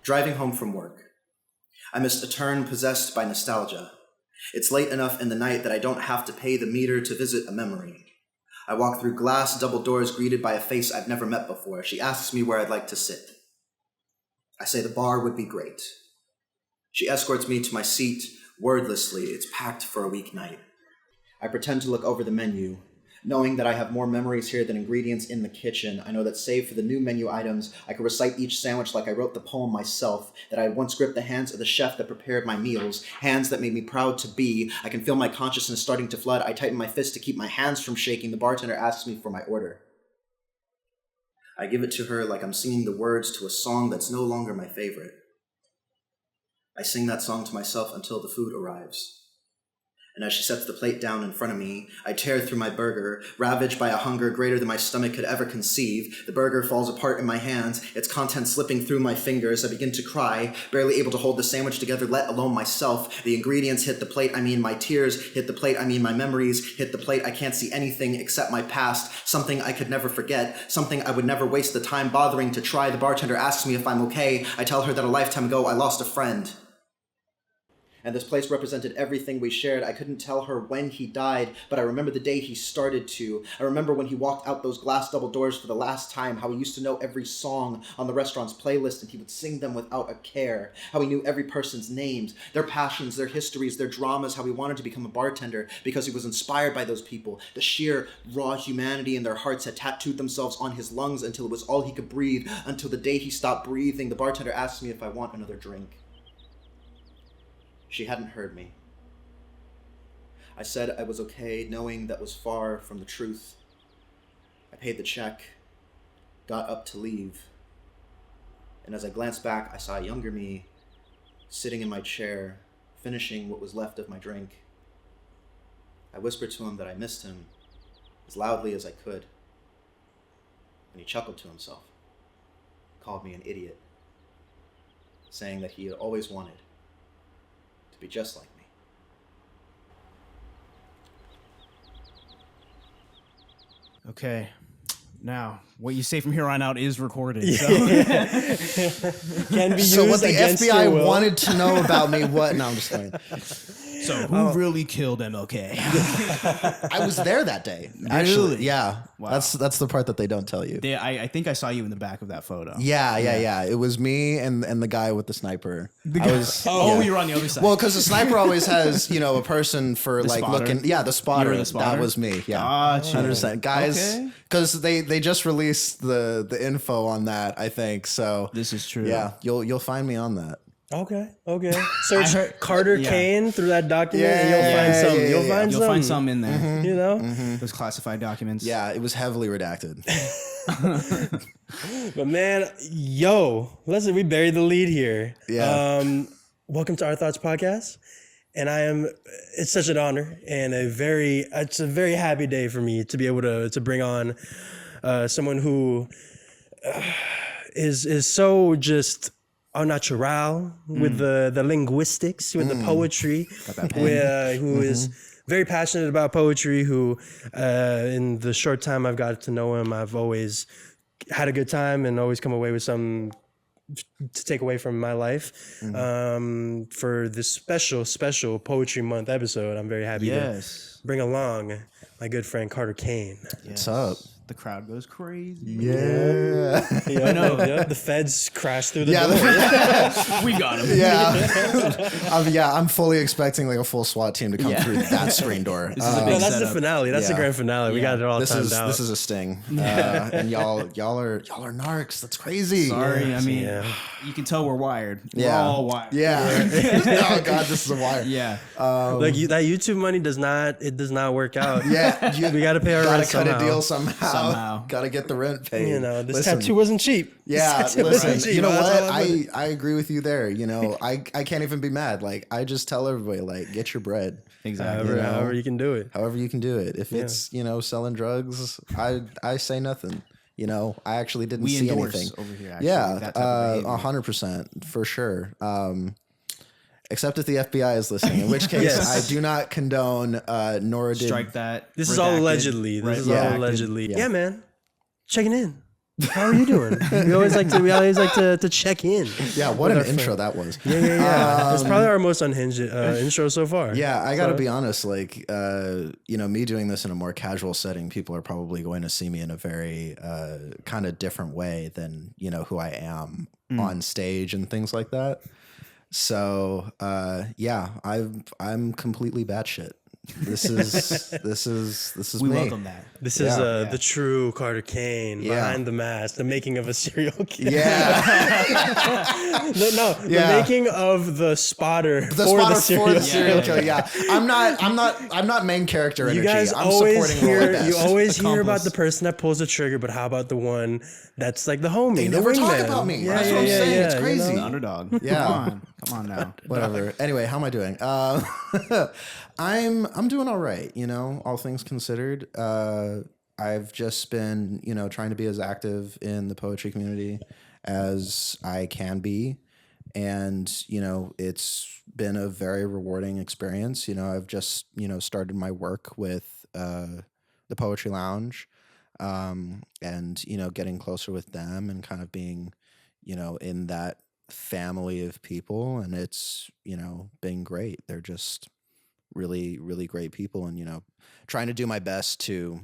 Driving home from work. I missed a turn possessed by nostalgia. It's late enough in the night that I don't have to pay the meter to visit a memory. I walk through glass double doors greeted by a face I've never met before. She asks me where I'd like to sit. I say the bar would be great. She escorts me to my seat, wordlessly. It's packed for a weeknight. I pretend to look over the menu. Knowing that I have more memories here than ingredients in the kitchen, I know that save for the new menu items, I could recite each sandwich like I wrote the poem myself, that I had once gripped the hands of the chef that prepared my meals, hands that made me proud to be. I can feel my consciousness starting to flood. I tighten my fist to keep my hands from shaking. The bartender asks me for my order. I give it to her like I'm singing the words to a song that's no longer my favorite. I sing that song to myself until the food arrives. And as she sets the plate down in front of me, I tear through my burger, ravaged by a hunger greater than my stomach could ever conceive. The burger falls apart in my hands, its contents slipping through my fingers. I begin to cry, barely able to hold the sandwich together, let alone myself. The ingredients hit the plate, I mean my tears. Hit the plate, I mean my memories. Hit the plate, I can't see anything except my past, something I could never forget, something I would never waste the time bothering to try. The bartender asks me if I'm okay. I tell her that a lifetime ago I lost a friend. And this place represented everything we shared. I couldn't tell her when he died, but I remember the day he started to. I remember when he walked out those glass double doors for the last time, how he used to know every song on the restaurant's playlist and he would sing them without a care. How he knew every person's names, their passions, their histories, their dramas, how he wanted to become a bartender because he was inspired by those people. The sheer raw humanity in their hearts had tattooed themselves on his lungs until it was all he could breathe, until the day he stopped breathing. The bartender asked me if I want another drink. She hadn't heard me. I said I was okay, knowing that was far from the truth. I paid the check, got up to leave, and as I glanced back, I saw a younger me sitting in my chair, finishing what was left of my drink. I whispered to him that I missed him as loudly as I could, and he chuckled to himself, called me an idiot, saying that he had always wanted be just like me. Okay. Now, what you say from here on out is recorded. So, Can be used So what the against FBI your will. wanted to know about me, what? No, I'm just kidding. so who really killed MLK? I was there that day. Actually, Really? yeah. Wow. That's the part that they don't tell you. I think I saw you in the back of that photo. Yeah. It was me and the guy with the sniper. guy- you were on the other side. Well, because the sniper always has, a person for The like spotter? looking. Yeah, the spotter. You were the spotter? That was me. Yeah, Gotcha. 100%. Guys, Okay. because they just released the info on that. I think so. This is true. Yeah, you'll find me on that. Okay. Search heard- Carter yeah. Kane through that document, Yeah, and you'll find some. yeah, You'll yeah. find You'll some. find some in there. You know. Those classified documents. Yeah, it was heavily redacted. But man, listen, we buried the lead here. Yeah. Welcome to Our Thoughts podcast. And it's such an honor and it's a very happy day for me to be able to bring on someone who is so just au natural with the linguistics, with the poetry, who is very passionate about poetry, who in the short time I've got to know him, I've always had a good time and always come away with something to take away from my life. For this special Poetry Month episode, I'm very happy to bring along my good friend Carter Kane. What's up? The crowd goes crazy. Yeah. I know. The feds crashed through the door. We got him. Yeah. I'm fully expecting like a full SWAT team to come through that screen door. This is a big No, that's the setup. finale. That's the grand finale. We got it all timed out. This is a sting. And y'all are narcs. That's crazy. Sorry, I mean, Yeah. you can tell we're wired. We're Yeah. all wired. Yeah. Oh God, this is a wire. Yeah. Like that YouTube money does not work out. Yeah. We got to pay our Gotta rent cut somehow. a deal somehow. Somehow. Gotta get the rent paid. This Listen, tattoo wasn't cheap. Yeah, This tattoo wasn't listen. cheap. You know That's what? all I'm with. I agree with you there. I can't even be mad. Like I just tell everybody, like, get your bread. Exactly. However you can do it. However you can do it. If it's selling drugs, I say nothing. I actually didn't We see endorse anything. over here, actually, Yeah, that type of behavior. 100% for sure. Except if the FBI is listening, in which case Yes. I do not condone. Nor did Strike that. This is all redacted, allegedly. This is all redacted. allegedly. Yeah. Yeah, man. Checking in. How are you doing? We always like to check in. Yeah, what an intro that was. Yeah. It's probably our most unhinged intro so far. Yeah, I gotta be honest. Like, me doing this in a more casual setting, people are probably going to see me in a very kind of different way than who I am on stage and things like that. So, I'm completely batshit. This is we me. welcome that. This is the true Carter Kane behind the mask, the making of a serial killer. Yeah. The making of the spotter for the serial killer. Yeah. I'm not main character energy. You guys I'm always supporting role at hear best. about the person that pulls the trigger, but how about the one that's like the homie, They the never wingman? talk about me. That's what I'm saying. It's crazy. The underdog. Yeah. Come on now. Whatever. Anyway, how am I doing? I'm doing all right, all things considered. I've just been, trying to be as active in the poetry community as I can be. And, it's been a very rewarding experience. I've just, started my work with the Poetry Lounge, and, getting closer with them and kind of being, in that family of people. And it's, been great. They're just really, really great people, and trying to do my best to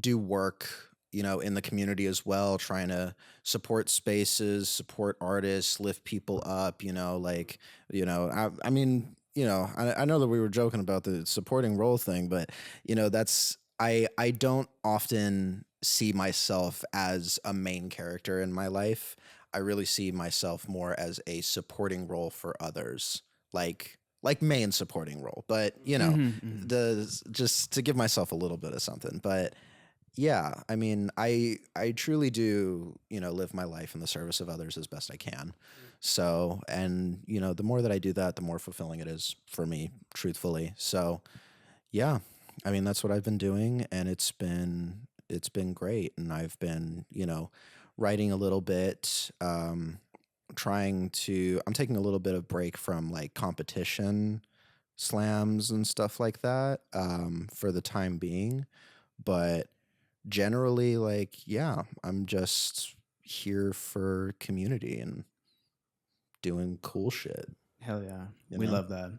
do work in the community as well, trying to support spaces, support artists, lift people up, I know that we were joking about the supporting role thing, but that's I don't often see myself as a main character in my life. I really see myself more as a supporting role for others. Like main supporting role, but just to give myself a little bit of something. But yeah, I mean, I truly do, live my life in the service of others as best I can. So, and the more that I do that, the more fulfilling it is for me, truthfully. So yeah, I mean, that's what I've been doing, and it's been great. And I've been, writing a little bit, I'm taking a little bit of break from like competition slams and stuff like that, for the time being. But generally, I'm just here for community and doing cool shit. Hell yeah. We love that.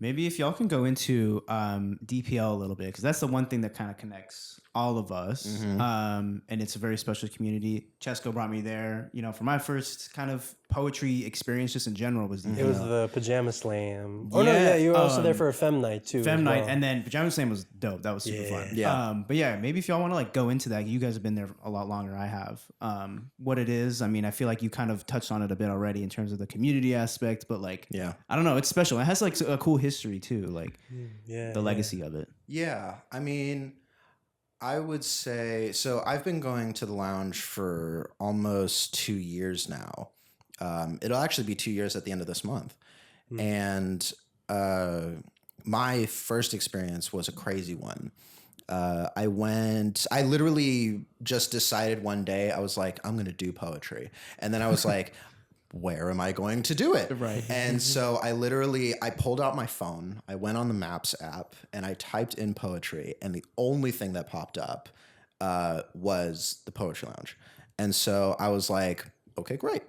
Maybe if y'all can go into DPL a little bit, because that's the one thing that kind of connects all of us. And it's a very special community. Chesco brought me there, for my first kind of poetry experience just in general was DPL. It was the Pajama Slam. You were also there for a Femme Night too. Femme Night, and then Pajama Slam was dope. That was super fun. Yeah. But yeah, maybe if y'all want to go into that, you guys have been there a lot longer than I have. What it is, I mean, I feel like you kind of touched on it a bit already in terms of the community aspect, but I don't know, it's special. It has a cool history too, the legacy of it. Yeah, I mean, I would say, so I've been going to the lounge for almost 2 years now. It'll actually be 2 years at the end of this month. And my first experience was a crazy one. I literally just decided one day, I was like, I'm going to do poetry. And then I was like, where am I going to do it? Right. And so I pulled out my phone, I went on the Maps app, and I typed in poetry, and the only thing that popped up was the Poetry Lounge. And so I was like, okay, great.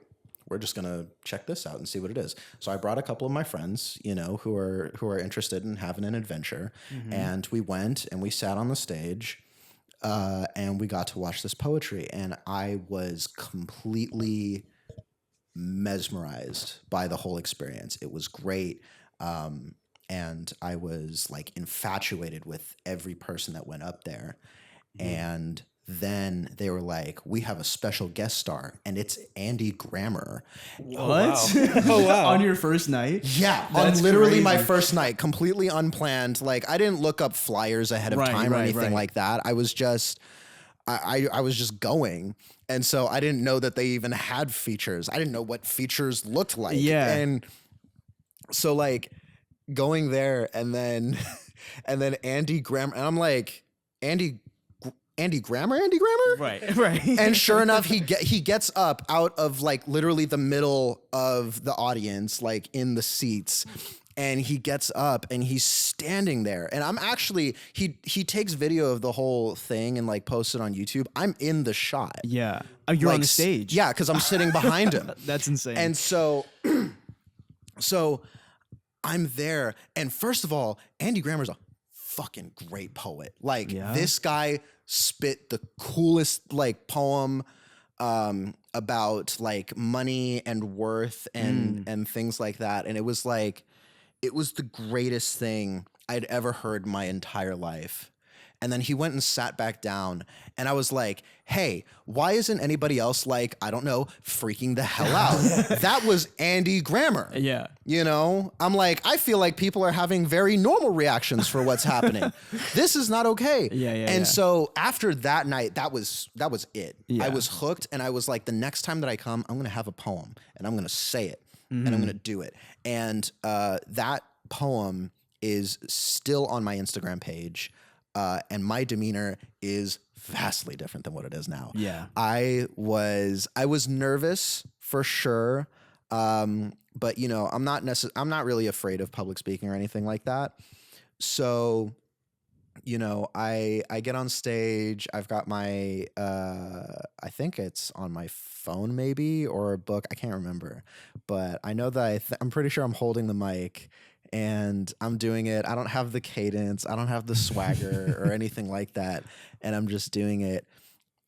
We're just gonna check this out and see what it is. So I brought a couple of my friends, who are interested in having an adventure, and we went and we sat on the stage, and we got to watch this poetry, and I was completely mesmerized by the whole experience. It was great. And I was infatuated with every person that went up there. And then they were like, we have a special guest star, and it's Andy Grammer. What? Oh, wow. On your first night? Yeah, That's on literally crazy. my first night, completely unplanned. I didn't look up flyers ahead of time or anything like that. I was just, I was just going. And so I didn't know that they even had features. I didn't know what features looked like. Yeah. And so going there and then Andy Grammer, and I'm like, Andy Grammer? Right. And sure enough, he gets up out of literally the middle of the audience, in the seats, and he gets up and he's standing there, and I'm actually he takes video of the whole thing and like posts it on YouTube. I'm in the shot. Yeah. Oh, you're Like, on the stage. Yeah, because I'm sitting behind him. That's insane. And so I'm there, and first of all, Andy Grammer's a fucking great poet. Like this guy spit the coolest like poem about like money and worth and things like that. And it was the greatest thing I'd ever heard my entire life. And then he went and sat back down, and I was like, hey, why isn't anybody else like, I don't know, freaking the hell out? That was Andy Grammer. Yeah. You know, I'm like, I feel like people are having very normal reactions for what's happening. This is not okay. And so after that night, that was it. Yeah. I was hooked, and I was like, the next time that I come, I'm going to have a poem, and I'm going to say it, and I'm going to do it. And that poem is still on my Instagram page. And my demeanor is vastly different than what it is now. Yeah. I was nervous for sure. But you know, I'm not really afraid of public speaking or anything like that. So, you know, I get on stage, I've got my, I think it's on my phone maybe, or a book. I can't remember, but I know that I'm pretty sure I'm holding the mic, and I'm doing it. I don't have the cadence. I don't have the swagger or anything like that. And I'm just doing it.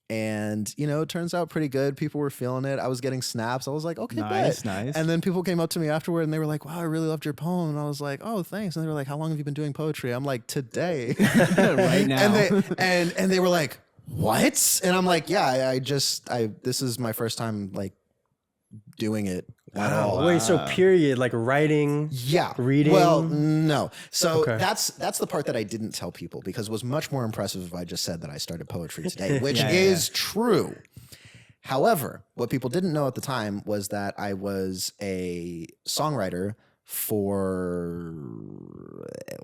And, you know, it turns out pretty good. People were feeling it. I was getting snaps. I was like, okay, nice. And then people came up to me afterward and they were like, wow, I really loved your poem. And I was like, oh, thanks. And they were like, how long have you been doing poetry? I'm like, today. Right now. And they were like, what? And I'm like, yeah, this is my first time like doing it. Wow. Wait, so period, like writing, reading? Well, no. So that's the part that I didn't tell people, because it was much more impressive if I just said that I started poetry today, which is true. However, what people didn't know at the time was that I was a songwriter for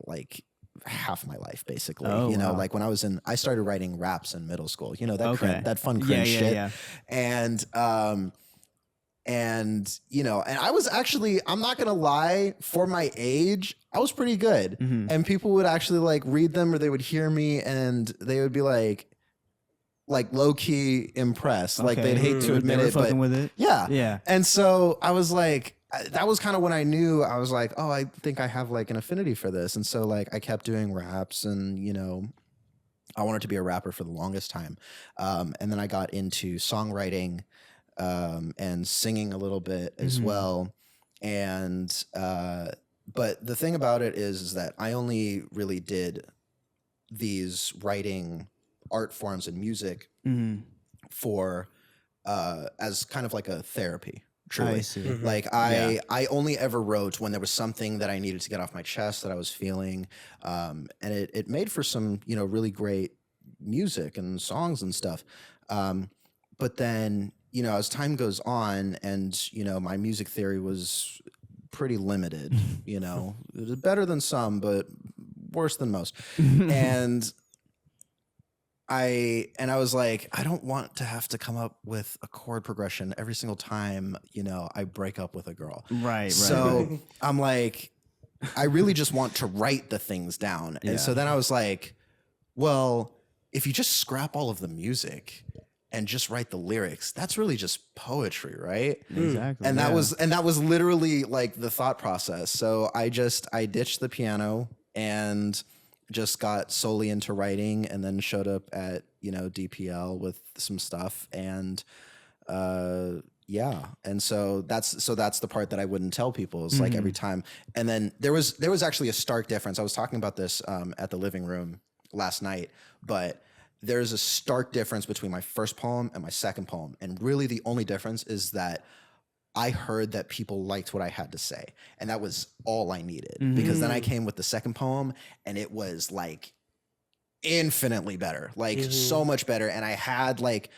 like half my life, basically. Oh, you know, wow. like when I started writing raps in middle school, you know, that fun cringe shit. Yeah. And, you know, and I was actually, I'm not going to lie, for my age, I was pretty good. And people would actually like read them, or they would hear me and they would be like low key impressed. Like they'd hate to admit it, but with it. Yeah. And so I was like, that was kind of when I knew. I was like, oh, I think I have like an affinity for this. And so like I kept doing raps, and, you know, I wanted to be a rapper for the longest time. And then I got into songwriting, and singing a little bit as well. And, but the thing about it is that I only really did these writing art forms and music for, as kind of like a therapy. Truly. I see. Like I only ever wrote when there was something that I needed to get off my chest that I was feeling. And it made for some, you know, really great music and songs and stuff. But then, you know, as time goes on, and, you know, my music theory was pretty limited, you know, it was better than some, but worse than most. And I was like, I don't want to have to come up with a chord progression every single time, you know, I break up with a girl. Right. So I'm like, I really just want to write the things down. And so then I was like, well, if you just scrap all of the music and just write the lyrics, that's really just poetry, right? Exactly. And that was literally like the thought process. So I ditched the piano and just got solely into writing, and then showed up at, you know, DPL with some stuff. And and so that's the part that I wouldn't tell people, is like every time. And then there was actually a stark difference. I was talking about this at the living room last night, but there's a stark difference between my first poem and my second poem. And really the only difference is that I heard that people liked what I had to say. And that was all I needed. Because then I came with the second poem, and it was like infinitely better, like so much better. And I had like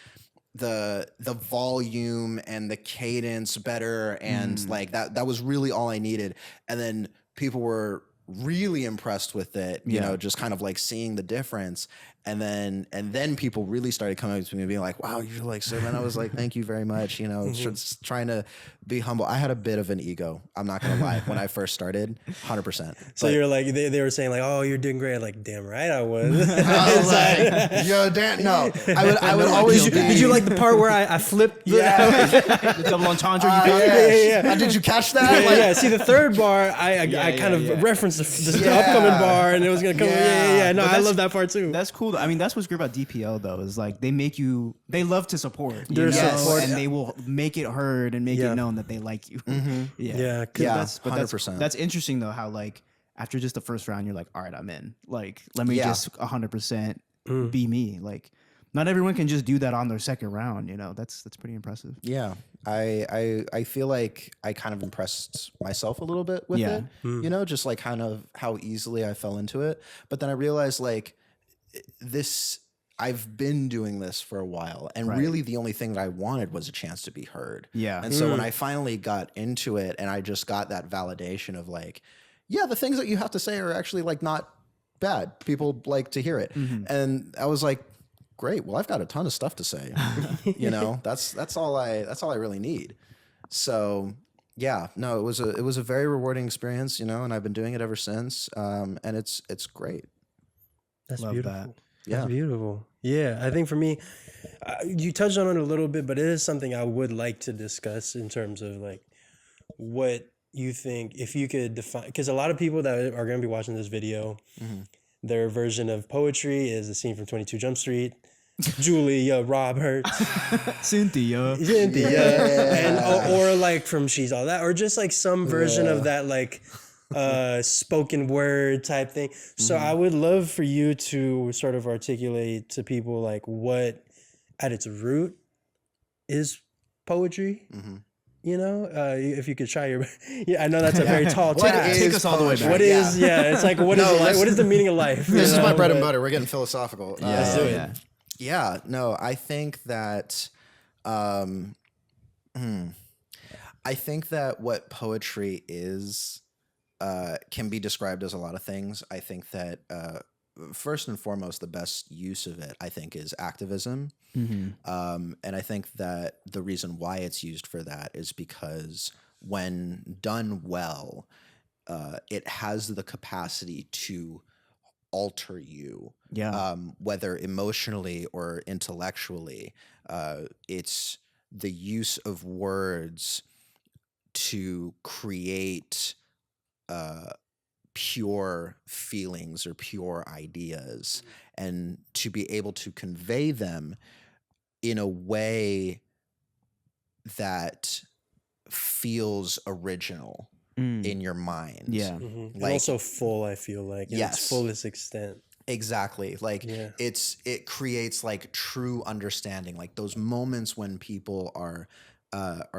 the volume and the cadence better. And like that was really all I needed. And then people were really impressed with it, you know, just kind of like seeing the difference. And then people really started coming up to me and being like, wow, you're like so. And I was like, thank you very much. You know, just trying to be humble. I had a bit of an ego. I'm not going to lie. When I first started, 100%. So you're like, they were saying like, oh, you're doing great. Like, damn right I was. I was like, yo, Dan, no. I would always Did you like the part where I flipped? The double entendre. Yeah. Did you catch that? Yeah. See, the third bar, I kind of referenced the upcoming bar, and it was gonna come. Yeah. No, I love that part too. That's cool. I mean, that's what's great about DPL though, is like they love to support. Their support, and they will make it heard and make it known that they like you. Yeah. That's 100%. That's interesting though, how like after just the first round, you're like, all right, I'm in. Like, let me just 100% be me. Like, not everyone can just do that on their second round. You know, that's pretty impressive. Yeah, I feel like I kind of impressed myself a little bit with it. You know, just like kind of how easily I fell into it. But then I realized like I've been doing this for a while, and really the only thing that I wanted was a chance to be heard. Yeah. And so when I finally got into it and I just got that validation of like, yeah, the things that you have to say are actually like not bad. People like to hear it. And I was like, great. Well, I've got a ton of stuff to say. You know, that's all I really need. So yeah, no, it was a very rewarding experience, you know, and I've been doing it ever since. And it's great. That's Love beautiful. that. That's beautiful. Yeah, I think for me, you touched on it a little bit, but it is something I would like to discuss in terms of like what you think, if you could define, because a lot of people that are going to be watching this video, their version of poetry is the scene from 22 Jump Street. Julia Roberts, Cynthia, and or like from She's All That, or just like some version of that like spoken word type thing. So I would love for you to sort of articulate to people like what at its root is poetry. You know, if you could try your, I know that's a very tall task. Take us all the way back. What is, it's like, what is life? What is the meaning of life? This is my bread and butter. We're getting philosophical. Let's do it. Yeah, no, I think that, I think that what poetry is, can be described as a lot of things. I think that, first and foremost, the best use of it, I think, is activism. And I think that the reason why it's used for that is because when done well, it has the capacity to alter you, whether emotionally or intellectually. It's the use of words to create pure feelings or pure ideas, and to be able to convey them in a way that feels original in your mind. Yeah. And Like, also full, I feel like, in its fullest extent. Exactly. Like it creates like true understanding, like those moments when people are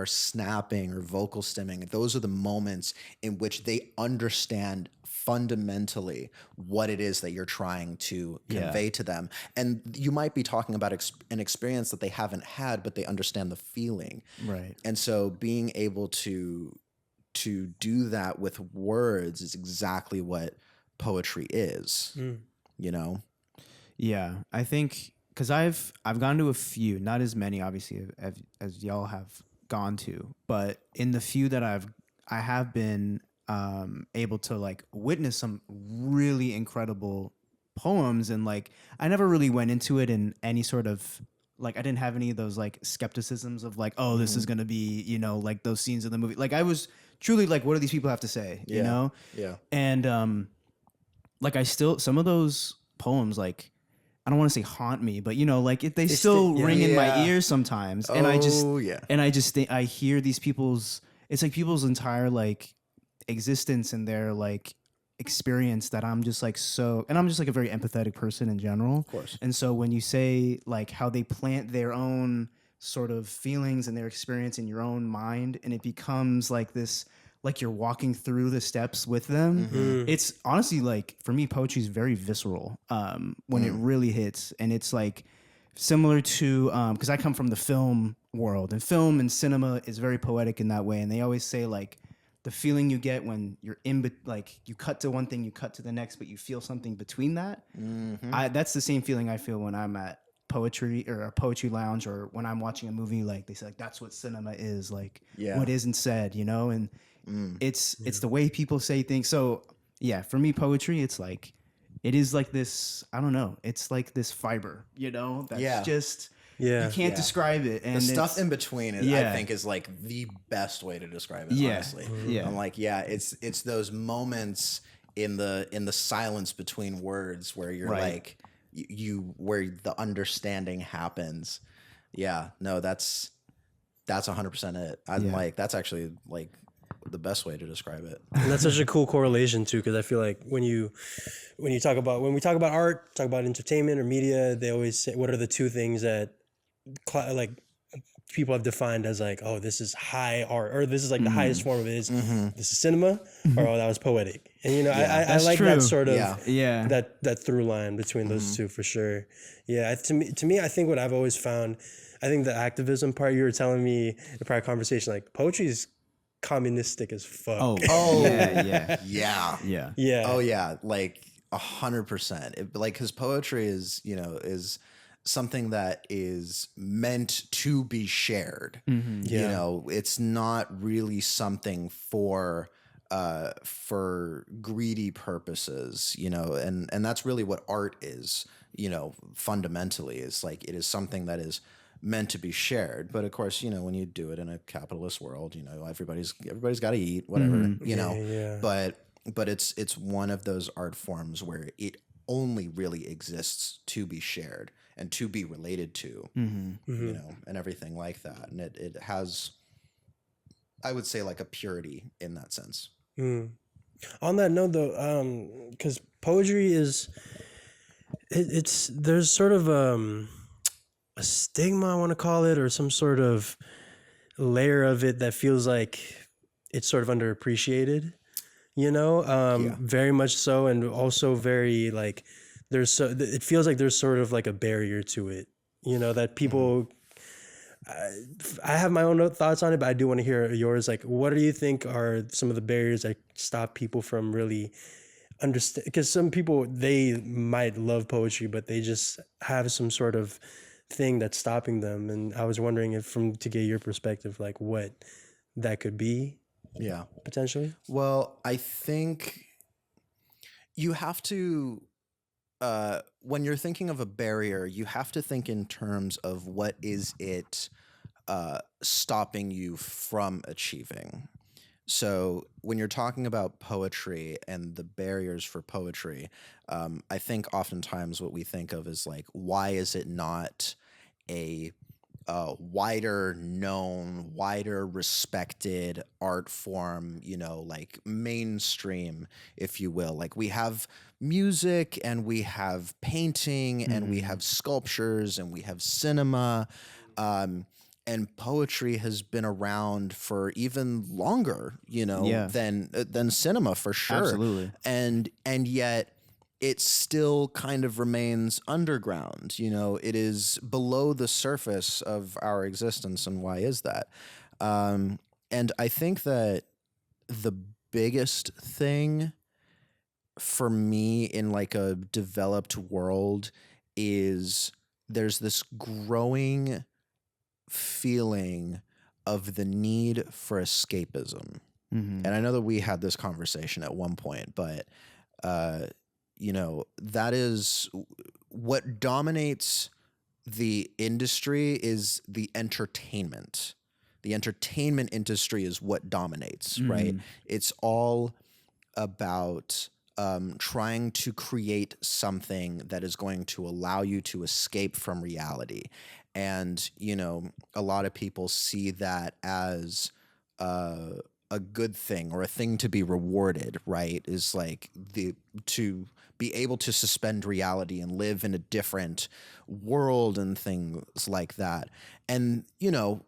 snapping or vocal stemming. Those are the moments in which they understand fundamentally what it is that you're trying to convey to them. And you might be talking about an experience that they haven't had, but they understand the feeling. Right. And so being able to do that with words is exactly what poetry is. You know? Yeah, I think because I've gone to a few, not as many obviously as y'all have gone to, but in the few that I have been able to like witness some really incredible poems, and like I never really went into it in any sort of like, I didn't have any of those like skepticisms of like, oh, this is gonna be, you know, like those scenes in the movie. Like I was truly like, what do these people have to say? You know? Yeah. And like I still, some of those poems, like I don't want to say haunt me, but you know, like they still ring in my ears sometimes. And I just think I hear these people's, it's like people's entire like existence and their like experience that I'm just like and I'm just like a very empathetic person in general. Of course. And so when you say like how they plant their own sort of feelings and their experience in your own mind, and it becomes like this, like you're walking through the steps with them. It's honestly like, for me, poetry is very visceral when it really hits. And it's like similar to, because I come from the film world, and film and cinema is very poetic in that way. And they always say like the feeling you get when you're like you cut to one thing, you cut to the next, but you feel something between that. That's the same feeling I feel when I'm at poetry or a poetry lounge, or when I'm watching a movie. Like they say, like that's what cinema is, like what isn't said, you know. And it's the way people say things. So yeah, for me, poetry, it's like it is like this. I don't know. It's like this fiber, you know. That's just. Yeah. You can't describe it. And the stuff in between is, I think, is like the best way to describe it, honestly. Yeah. I'm like, it's those moments in the silence between words where you're like where the understanding happens. Yeah. No, that's 100% it. I'm like, that's actually like the best way to describe it. And that's such a cool correlation too, because I feel like when we talk about art, talk about entertainment or media, they always say, what are the two things that like people have defined as like, oh, this is high art, or this is like the highest form of it is this is cinema, or oh, that was poetic. And you know, I like that sort of that through line between those two for sure. Yeah, to me, I think what I've always found, I think the activism part you were telling me in a prior conversation, like poetry is communistic as fuck. Oh yeah, like 100%. Like, because poetry is, you know, is something that is meant to be shared. You know, it's not really something for greedy purposes, you know, and that's really what art is, you know, fundamentally, is like, it is something that is meant to be shared. But of course, you know, when you do it in a capitalist world, you know, everybody's got to eat, whatever, you know, but it's one of those art forms where it only really exists to be shared and to be related to, you know, and everything like that. And it has, I would say, like a purity in that sense. On that note though, because poetry is, there's sort of a stigma, I want to call it, or some sort of layer of it that feels like it's sort of underappreciated, you know, very much so. And also very like, it feels like there's sort of like a barrier to it, you know, that people, I have my own thoughts on it, but I do want to hear yours. Like, what do you think are some of the barriers that stop people from really understand? Because some people, they might love poetry, but they just have some sort of thing that's stopping them. And I was wondering if, to get your perspective, like what that could be. Yeah, potentially. Well, I think you have to, when you're thinking of a barrier, you have to think in terms of what is it stopping you from achieving. So when you're talking about poetry and the barriers for poetry, I think oftentimes what we think of is like, why is it not a wider known, wider respected art form, you know, like mainstream, if you will. Like, we have music and we have painting and we have sculptures and we have cinema, and poetry has been around for even longer, you know, than cinema, for sure. Absolutely. And yet it still kind of remains underground. You know, it is below the surface of our existence. And why is that? And I think that the biggest thing for me in like a developed world is there's this growing feeling of the need for escapism. And I know that we had this conversation at one point, but you know, that is what dominates the industry, is the entertainment. The entertainment industry is what dominates, right? It's all about trying to create something that is going to allow you to escape from reality. And, you know, a lot of people see that as a good thing, or a thing to be rewarded, right? Is like to be able to suspend reality and live in a different world and things like that. And, you know,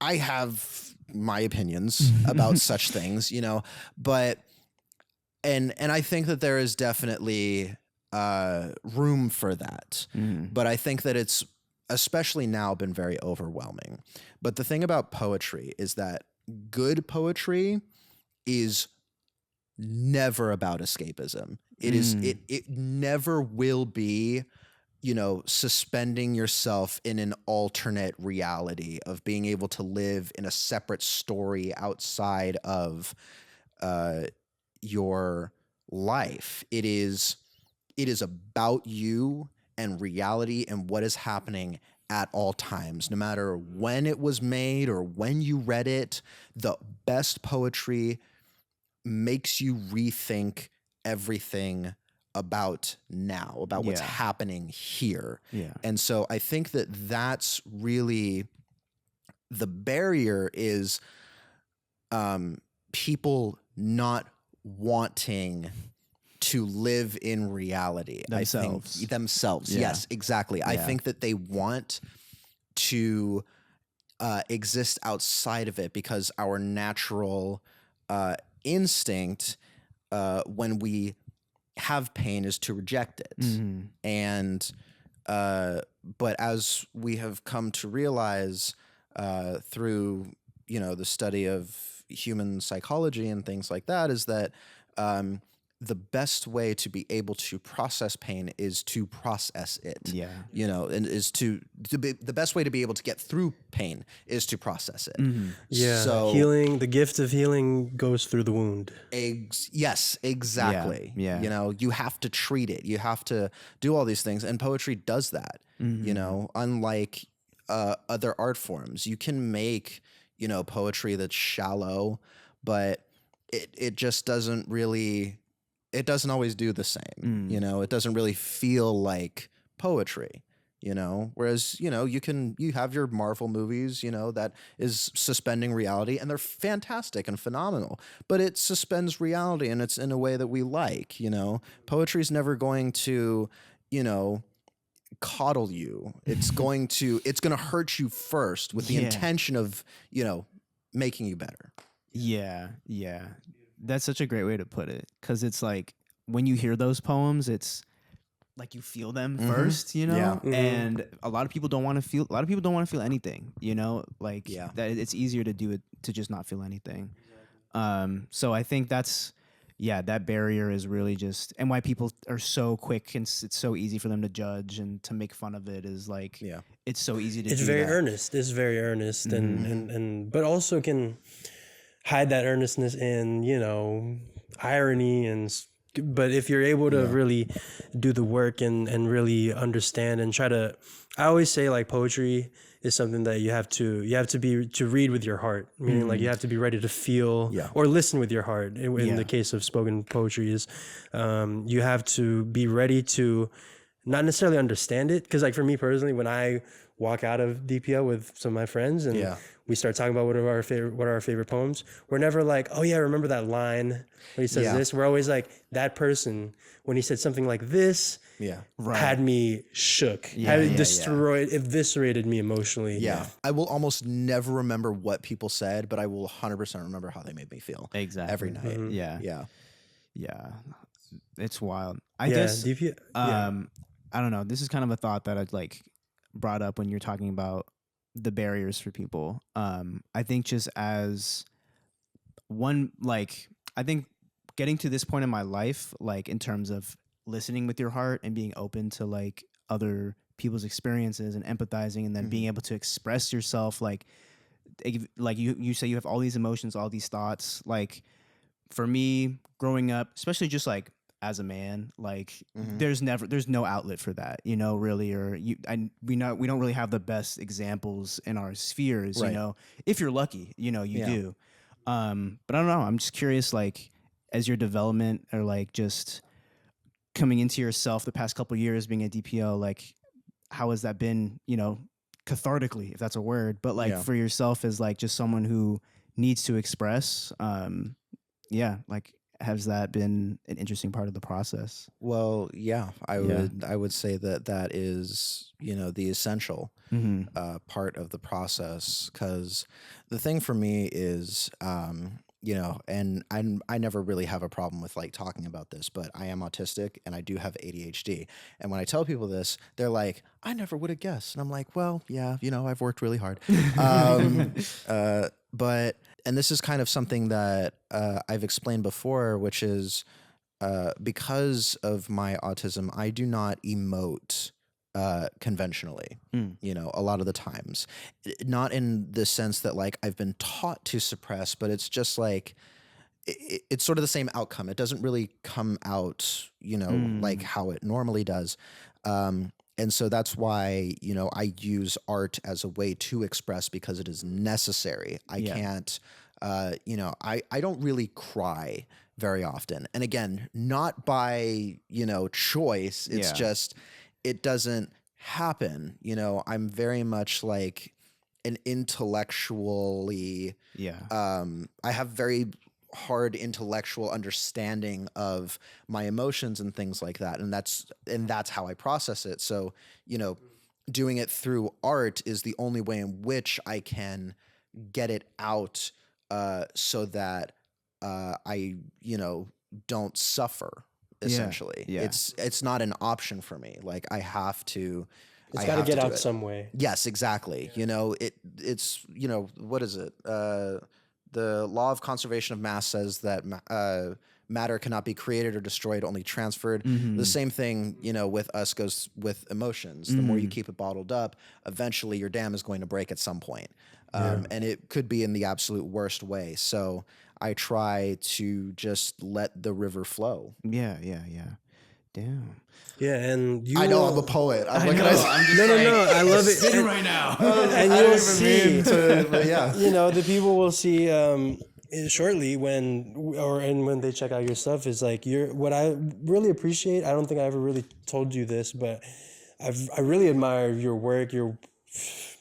I have my opinions about such things, you know, but, and I think that there is definitely room for that. But I think that it's, especially now, been very overwhelming. But the thing about poetry is that good poetry is never about escapism. It never will be, suspending yourself in an alternate reality of being able to live in a separate story outside of your life. It is about you and reality and what is happening at all times, no matter when it was made or when you read it. The best poetry makes you rethink everything about now, about what's happening here. Yeah. And so I think that that's really the barrier, is people not wanting to live in reality. Themselves. I think themselves. Yeah. Yes, exactly. I think that they want to exist outside of it, because our natural instinct when we have pain is to reject it. And but as we have come to realize through the study of human psychology and things like that, is that the best way to be able to process pain is to process it. Yeah. And is to be, the best way to be able to get through pain is to process it. Yeah. So Healing, the gift of healing goes through the wound. Yes, exactly. Yeah. You have to treat it. You have to do all these things. And poetry does that, unlike other art forms. You can make, poetry that's shallow, but it just doesn't really, it doesn't always do the same. It doesn't really feel like poetry. Whereas, you have your Marvel movies, that is suspending reality, and they're fantastic and phenomenal, but it suspends reality, and it's in a way that we like. Poetry is never going to, coddle you. It's going to hurt you first with the intention of, making you better. Yeah. That's such a great way to put it, because it's like when you hear those poems, it's like you feel them first, and a lot of people don't want to feel. A lot of people don't want to feel anything, that it's easier to do it to just not feel anything. So I think that's that barrier is really just, and why people are so quick and it's so easy for them to judge and to make fun of it is like it's so easy to. It's do very that. earnest. It's very earnest, and but also can hide that earnestness in irony but if you're able to really do the work and really understand and try to, I always say like poetry is something that you have to read with your heart, meaning like you have to be ready to feel or listen with your heart. In the case of spoken poetry, is you have to be ready to not necessarily understand it, because like for me personally, when I walk out of DPL with some of my friends and we start talking about what are our favorite poems, we're never like, oh yeah, I remember that line when he says this. We're always like, that person, when he said something like this, had me shook, eviscerated me emotionally. I will almost never remember what people said, but I will 100% remember how they made me feel. Exactly. Every night. Yeah. It's wild. I guess I don't know. This is kind of a thought that I'd like brought up when you're talking about the barriers for people. I think just as one, like, I think getting to this point in my life, like in terms of listening with your heart and being open to like other people's experiences and empathizing, and then being able to express yourself, like you say you have all these emotions, all these thoughts. Like for me growing up, especially just like as a man, like there's no outlet for that, really, or we don't really have the best examples in our spheres, if you're lucky, you do. But I don't know. I'm just curious, like, as your development or like just coming into yourself the past couple of years being at DPL, like how has that been, cathartically, if that's a word, but like for yourself as like just someone who needs to express, like, has that been an interesting part of the process? Well, I would say that is, the essential part of the process, because the thing for me is, and I never really have a problem with like talking about this, but I am autistic and I do have ADHD. And when I tell people this, they're like, I never would have guessed. And I'm like, well, I've worked really hard. But and this is kind of something that I've explained before, which is because of my autism, I do not emote conventionally, a lot of the times. Not in the sense that like I've been taught to suppress, but it's just like, it's sort of the same outcome. It doesn't really come out, like how it normally does. And so that's why, I use art as a way to express because it is necessary. I can't, I don't really cry very often. And again, not by, choice. It's just, it doesn't happen. I'm very much like an intellectually, I have very hard intellectual understanding of my emotions and things like that. And that's how I process it. So, doing it through art is the only way in which I can get it out so that I, don't suffer essentially. Yeah. It's not an option for me. Like I have to, It's got to get out some way. Yes, exactly. It's, what is it? The law of conservation of mass says that matter cannot be created or destroyed, only transferred. The same thing, with us goes with emotions. The more you keep it bottled up, eventually your dam is going to break at some point. And it could be in the absolute worst way. So I try to just let the river flow. Yeah. Damn. Yeah, and you. I know I'm a poet. I'm looking at No. I love it. Sitting right now. And you'll see. Yeah. The people will see shortly when they check out your stuff is like what I really appreciate. I don't think I ever really told you this, but I really admire your work. You're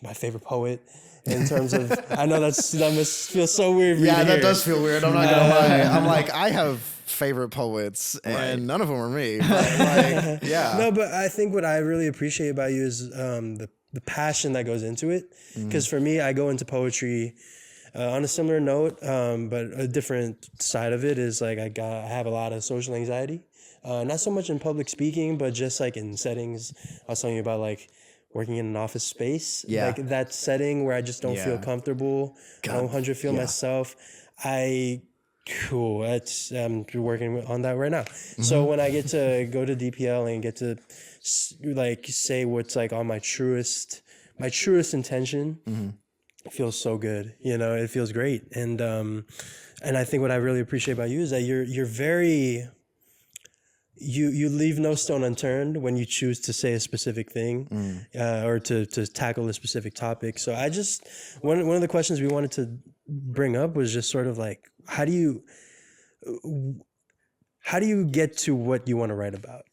my favorite poet. In terms of, I know that must feel so weird. Yeah, that does feel weird. I'm not gonna lie. I'm like, I have favorite poets, and none of them are me. But like, yeah. No, but I think what I really appreciate about you is the passion that goes into it. Because for me, I go into poetry on a similar note, but a different side of it is like I have a lot of social anxiety. Not so much in public speaking, but just like in settings. I was telling you about like working in an office space, like that setting where I just don't feel comfortable. I don't feel myself. I'm working on that right now. So when I get to go to DPL and get to like say what's like on my truest intention, it feels so good. It feels great. And I think what I really appreciate about you is that you're very. You leave no stone unturned when you choose to say a specific thing or to tackle a specific topic. So I just one of the questions we wanted to bring up was just sort of like how do you get to what you want to write about?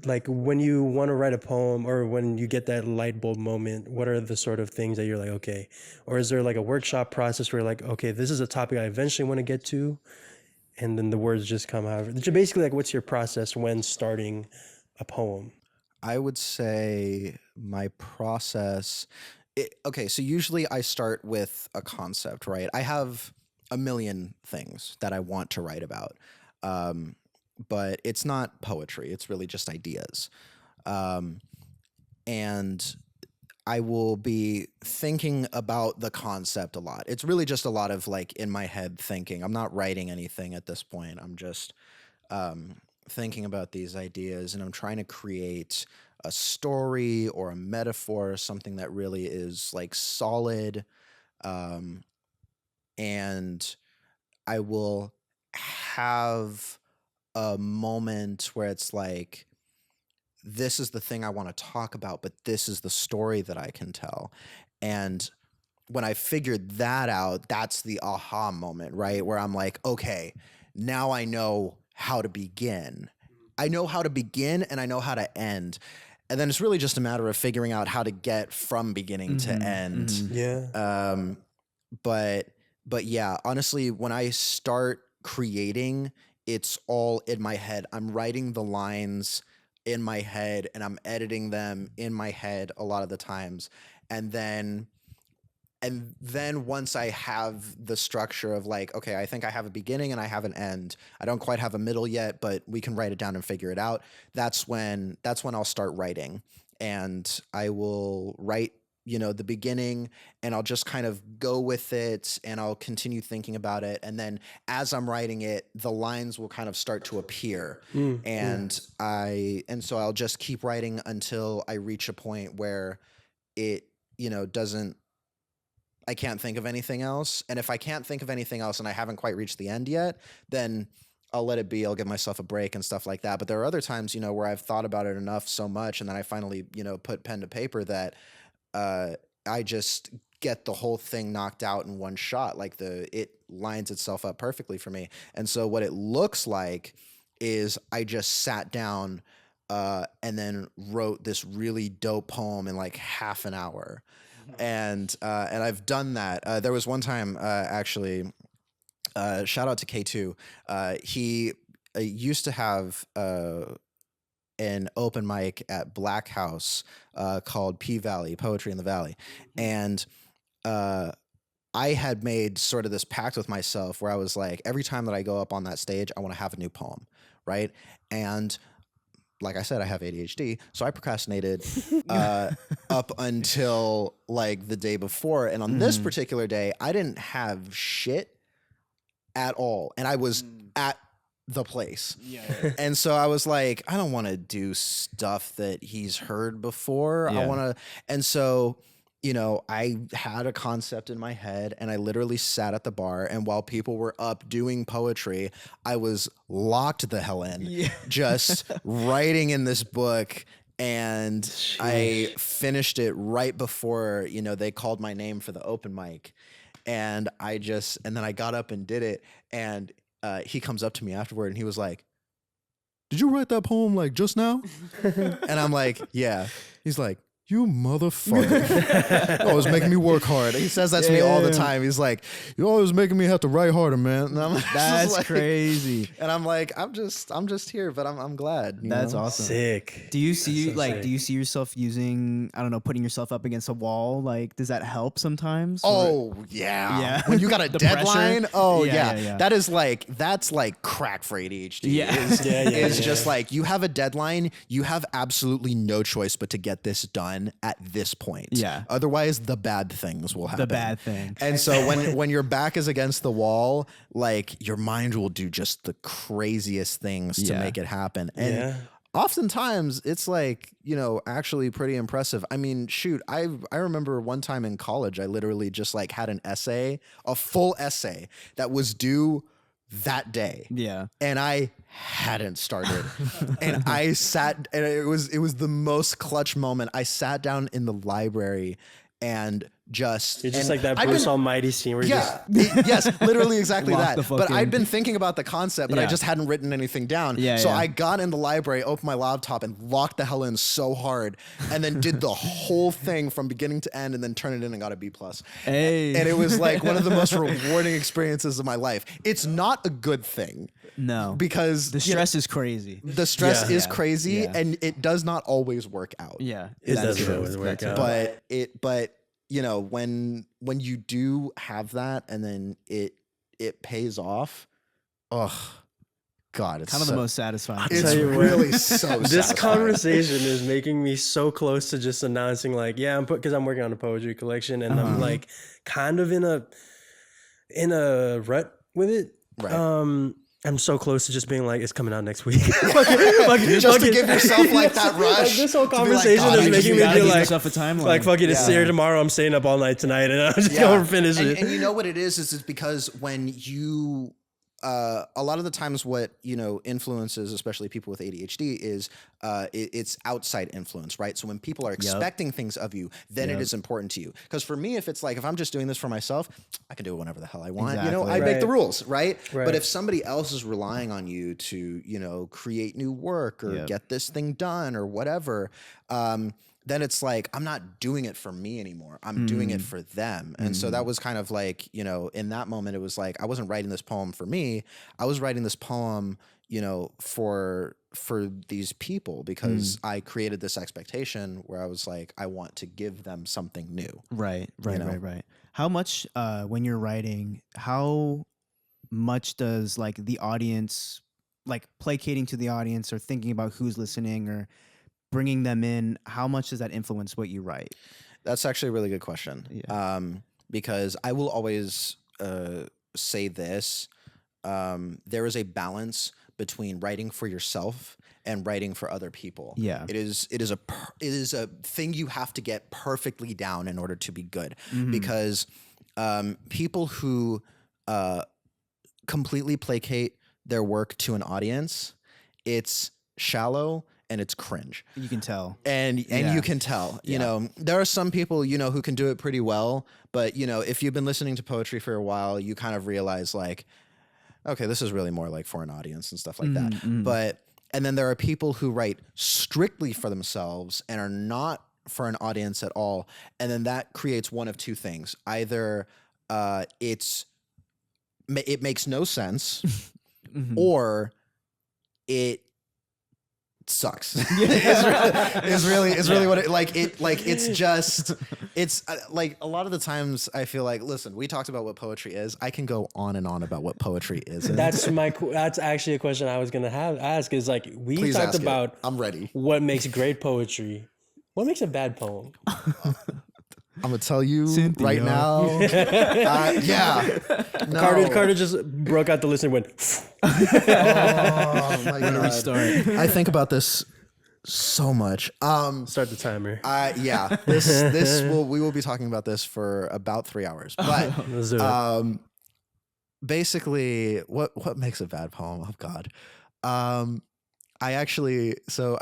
Like when you want to write a poem or when you get that light bulb moment, what are the sort of things that you're like, okay, or is there like a workshop process where you're like, okay, this is a topic I eventually want to get to? And then the words just come out. Basically, like, what's your process when starting a poem? I would say my process. So usually I start with a concept, right? I have a million things that I want to write about, but it's not poetry. It's really just ideas, and I will be thinking about the concept a lot. It's really just a lot of like in my head thinking. I'm not writing anything at this point. I'm just thinking about these ideas and I'm trying to create a story or a metaphor, something that really is like solid. And I will have a moment where it's like, this is the thing I want to talk about, but this is the story that I can tell. And when I figured that out, that's the aha moment, right? Where I'm like, okay, now I know how to begin. I know how to begin and I know how to end. And then it's really just a matter of figuring out how to get from beginning to end. Yeah. But yeah, honestly, when I start creating, it's all in my head. I'm writing the lines in my head and I'm editing them in my head a lot of the times. And then once I have the structure of like, okay, I think I have a beginning and I have an end. I don't quite have a middle yet, but we can write it down and figure it out. That's when I'll start writing, and I will write the beginning, and I'll just kind of go with it, and I'll continue thinking about it. And then as I'm writing it, the lines will kind of start to appear. And so I'll just keep writing until I reach a point where it, I can't think of anything else. And if I can't think of anything else and I haven't quite reached the end yet, then I'll let it be. I'll give myself a break and stuff like that. But there are other times, where I've thought about it enough so much, and then I finally, put pen to paper, that I just get the whole thing knocked out in one shot. Like it lines itself up perfectly for me. And so what it looks like is I just sat down and then wrote this really dope poem in like half an hour. And I've done that. There was one time, actually, shout out to K2. He used to have an open mic at Black House called P Valley, Poetry in the Valley. And I had made sort of this pact with myself where I was like, every time that I go up on that stage, I want to have a new poem, right? And like I said, I have ADHD, so I procrastinated up until like the day before. And on this particular day, I didn't have shit at all. And I was at the place. And so I was like, I don't want to do stuff that he's heard before. I want to. And so, I had a concept in my head, and I literally sat at the bar, and while people were up doing poetry, I was locked the hell in, just writing in this book. And I finished it right before, they called my name for the open mic. And then I got up and did it. And he comes up to me afterward, and he was like, "Did you write that poem like just now?" And I'm like, "Yeah." He's like, "You motherfucker. You're always making me work hard." He says that to me all the time. He's like, "You're always making me have to write harder, man." And I'm That's like, crazy. And I'm like, I'm just here, but I'm glad. That's awesome. Sick. Do you see sick. do you see yourself using, I don't know, putting yourself up against a wall? Like, does that help sometimes? Oh yeah. Yeah. When you got a The deadline, pressure? oh Yeah, yeah. yeah. That's like crack for ADHD. Yeah. It's just like, you have a deadline, you have absolutely no choice but to get this done at this point. Yeah. Otherwise, the bad things will happen. The bad thing. And so when your back is against the wall, like, your mind will do just the craziest things to make it happen. And oftentimes it's like, actually pretty impressive. I mean, shoot, I remember one time in college, I literally just like had an essay, a full essay that was due that day. Yeah. And I hadn't started. And I sat, and it was the most clutch moment. I sat down in the library and just... You're just like that Bruce Almighty scene where yes, literally exactly that. But in. I'd been thinking about the concept, but I just hadn't written anything down. So I got in the library, opened my laptop, and locked the hell in so hard, and then did the whole thing from beginning to end, and then turned it in and got a B+. Hey. And it was like one of the most rewarding experiences of my life. It's not a good thing. No. Because the stress is crazy. The stress is crazy, and it does not always work out. Yeah. It doesn't always work out. But when you do have that, and then it pays off, God, it's kind of the most satisfying. It's really so This satisfying. conversation is making me so close to just announcing, like, because I'm working on a poetry collection, and I'm like kind of in a rut with it. Right. I'm so close to just being like, it's coming out next week. Just to give yourself like that rush. Like, this whole to be conversation like, is making me be like, yourself a timeline. Like, fuck it, it's here tomorrow. I'm staying up all night tonight, and I'm just going to finish it. And you know what it is it's because when you... a lot of the times what, influences, especially people with ADHD, is it's outside influence, right? So when people are expecting things of you, then it is important to you. Because for me, if I'm just doing this for myself, I can do it whenever the hell I want. Exactly. I make the rules, right? But if somebody else is relying on you to, create new work or get this thing done or whatever, then it's like, I'm not doing it for me anymore. I'm doing it for them. And so that was kind of like, in that moment, it was like, I wasn't writing this poem for me. I was writing this poem, for these people, because I created this expectation where I was like, I want to give them something new. Right. How much, when you're writing, how much does like the audience, like placating to the audience or thinking about who's listening or bringing them in, how much does that influence what you write? That's actually a really good question. Yeah. Because I will always say this. There is a balance between writing for yourself and writing for other people. Yeah. It is a thing you have to get perfectly down in order to be good. Because people who completely placate their work to an audience, it's shallow and it's cringe. You can tell. And you can tell, you know, there are some people, you know, who can do it pretty well, but you know, if you've been listening to poetry for a while, you kind of realize like, okay, this is really more like for an audience and stuff like that. But, and then there are people who write strictly for themselves and are not for an audience at all. And then that creates one of two things. Either it makes no sense or it sucks. It's really what it like. It's just like a lot of the times I feel like, listen, we talked about what poetry is. I can go on and on about what poetry is. That's actually a question I was gonna ask. Is like we Please talked ask about. it. I'm ready. What makes great poetry? What makes a bad poem? I'm gonna tell you Cynthia. right now. Yeah. No. Carter just broke out the list and went. Oh my god. Restart. I think about this so much. Start the timer. Yeah. We will be talking about this for about 3 hours. But Let's do it. basically, what makes a bad poem? Oh God. I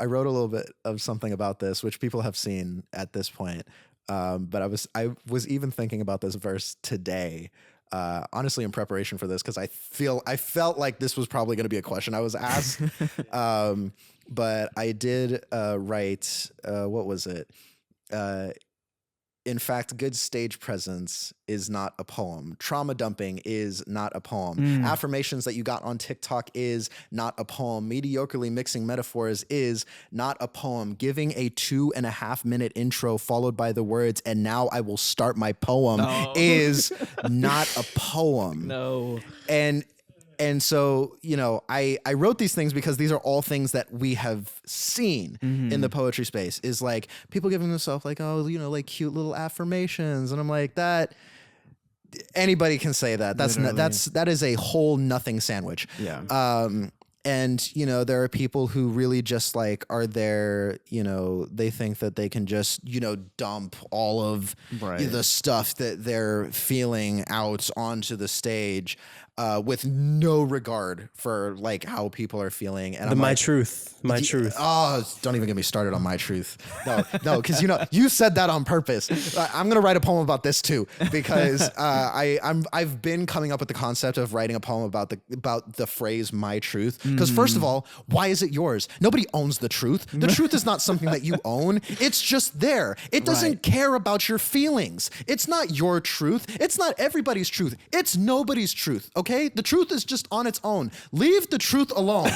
wrote a little bit of something about this, which people have seen at this point. But I was even thinking about this verse today, honestly, in preparation for this, because I felt like this was probably going to be a question I was asked. But I did write, what was it? In fact, good stage presence is not a poem. Trauma dumping is not a poem. Affirmations that you got on TikTok is not a poem. Mediocrely mixing metaphors is not a poem. Giving a 2.5 minute intro followed by the words, and now I will start my poem is not a poem. No. And so, you know, I wrote these things because these are all things that we have seen in the poetry space, is like people giving themselves like, oh, you know, like cute little affirmations. And I'm like, that anybody can say that. That is a whole nothing sandwich. Yeah. And, you know, there are people who really just like are there, you know, they think that they can just, you know, dump all of the stuff that they're feeling out onto the stage. With no regard for like how people are feeling. And My truth. Oh, don't even get me started on my truth. No, because you know you said that on purpose. I'm gonna write a poem about this too, because I've been coming up with the concept of writing a poem about the phrase "my truth." Because first of all, why is it yours? Nobody owns the truth. The truth is not something that you own. It's just there. It doesn't care about your feelings. It's not your truth. It's not everybody's truth. It's nobody's truth. Okay, the truth is just on its own. Leave the truth alone.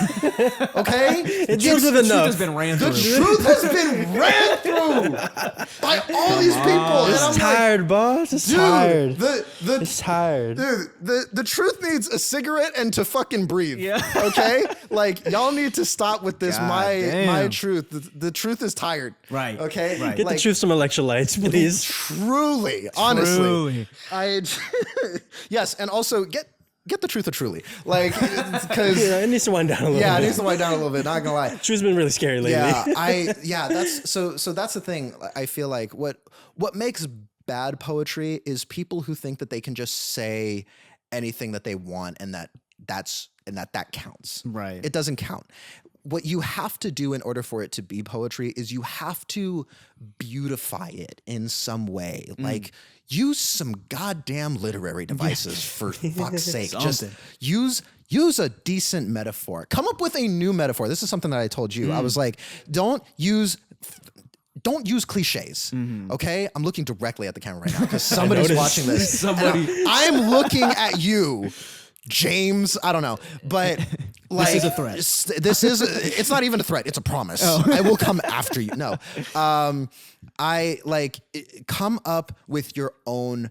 Okay, the truth has been ran through. The truth has been ran through by all these people. It's tired, boss. It's tired. It's tired. Dude, the truth needs a cigarette and to fucking breathe. Yeah. Okay, like y'all need to stop with this. God My damn. truth. The truth is tired. Right. Okay. Right. Get the truth some electrolytes, please. Truly, honestly, yes, and also get the truth of truly, like, because it needs to wind down a little bit. Yeah, it needs to wind down a little bit. Not gonna lie. Truth's been really scary lately. That's so that's the thing. I feel like what makes bad poetry is people who think that they can just say anything that they want and that counts. Right. It doesn't count. What you have to do in order for it to be poetry is you have to beautify it in some way. Like, use some goddamn literary devices for fuck's sake. Just use a decent metaphor. Come up with a new metaphor. This is something that I told you. I was like, don't use cliches. Okay? I'm looking directly at the camera right now because somebody's watching this. I'm looking at you, James. I don't know, but like, this is a threat. It's not even a threat. It's a promise. I will come after you. No, come up with your own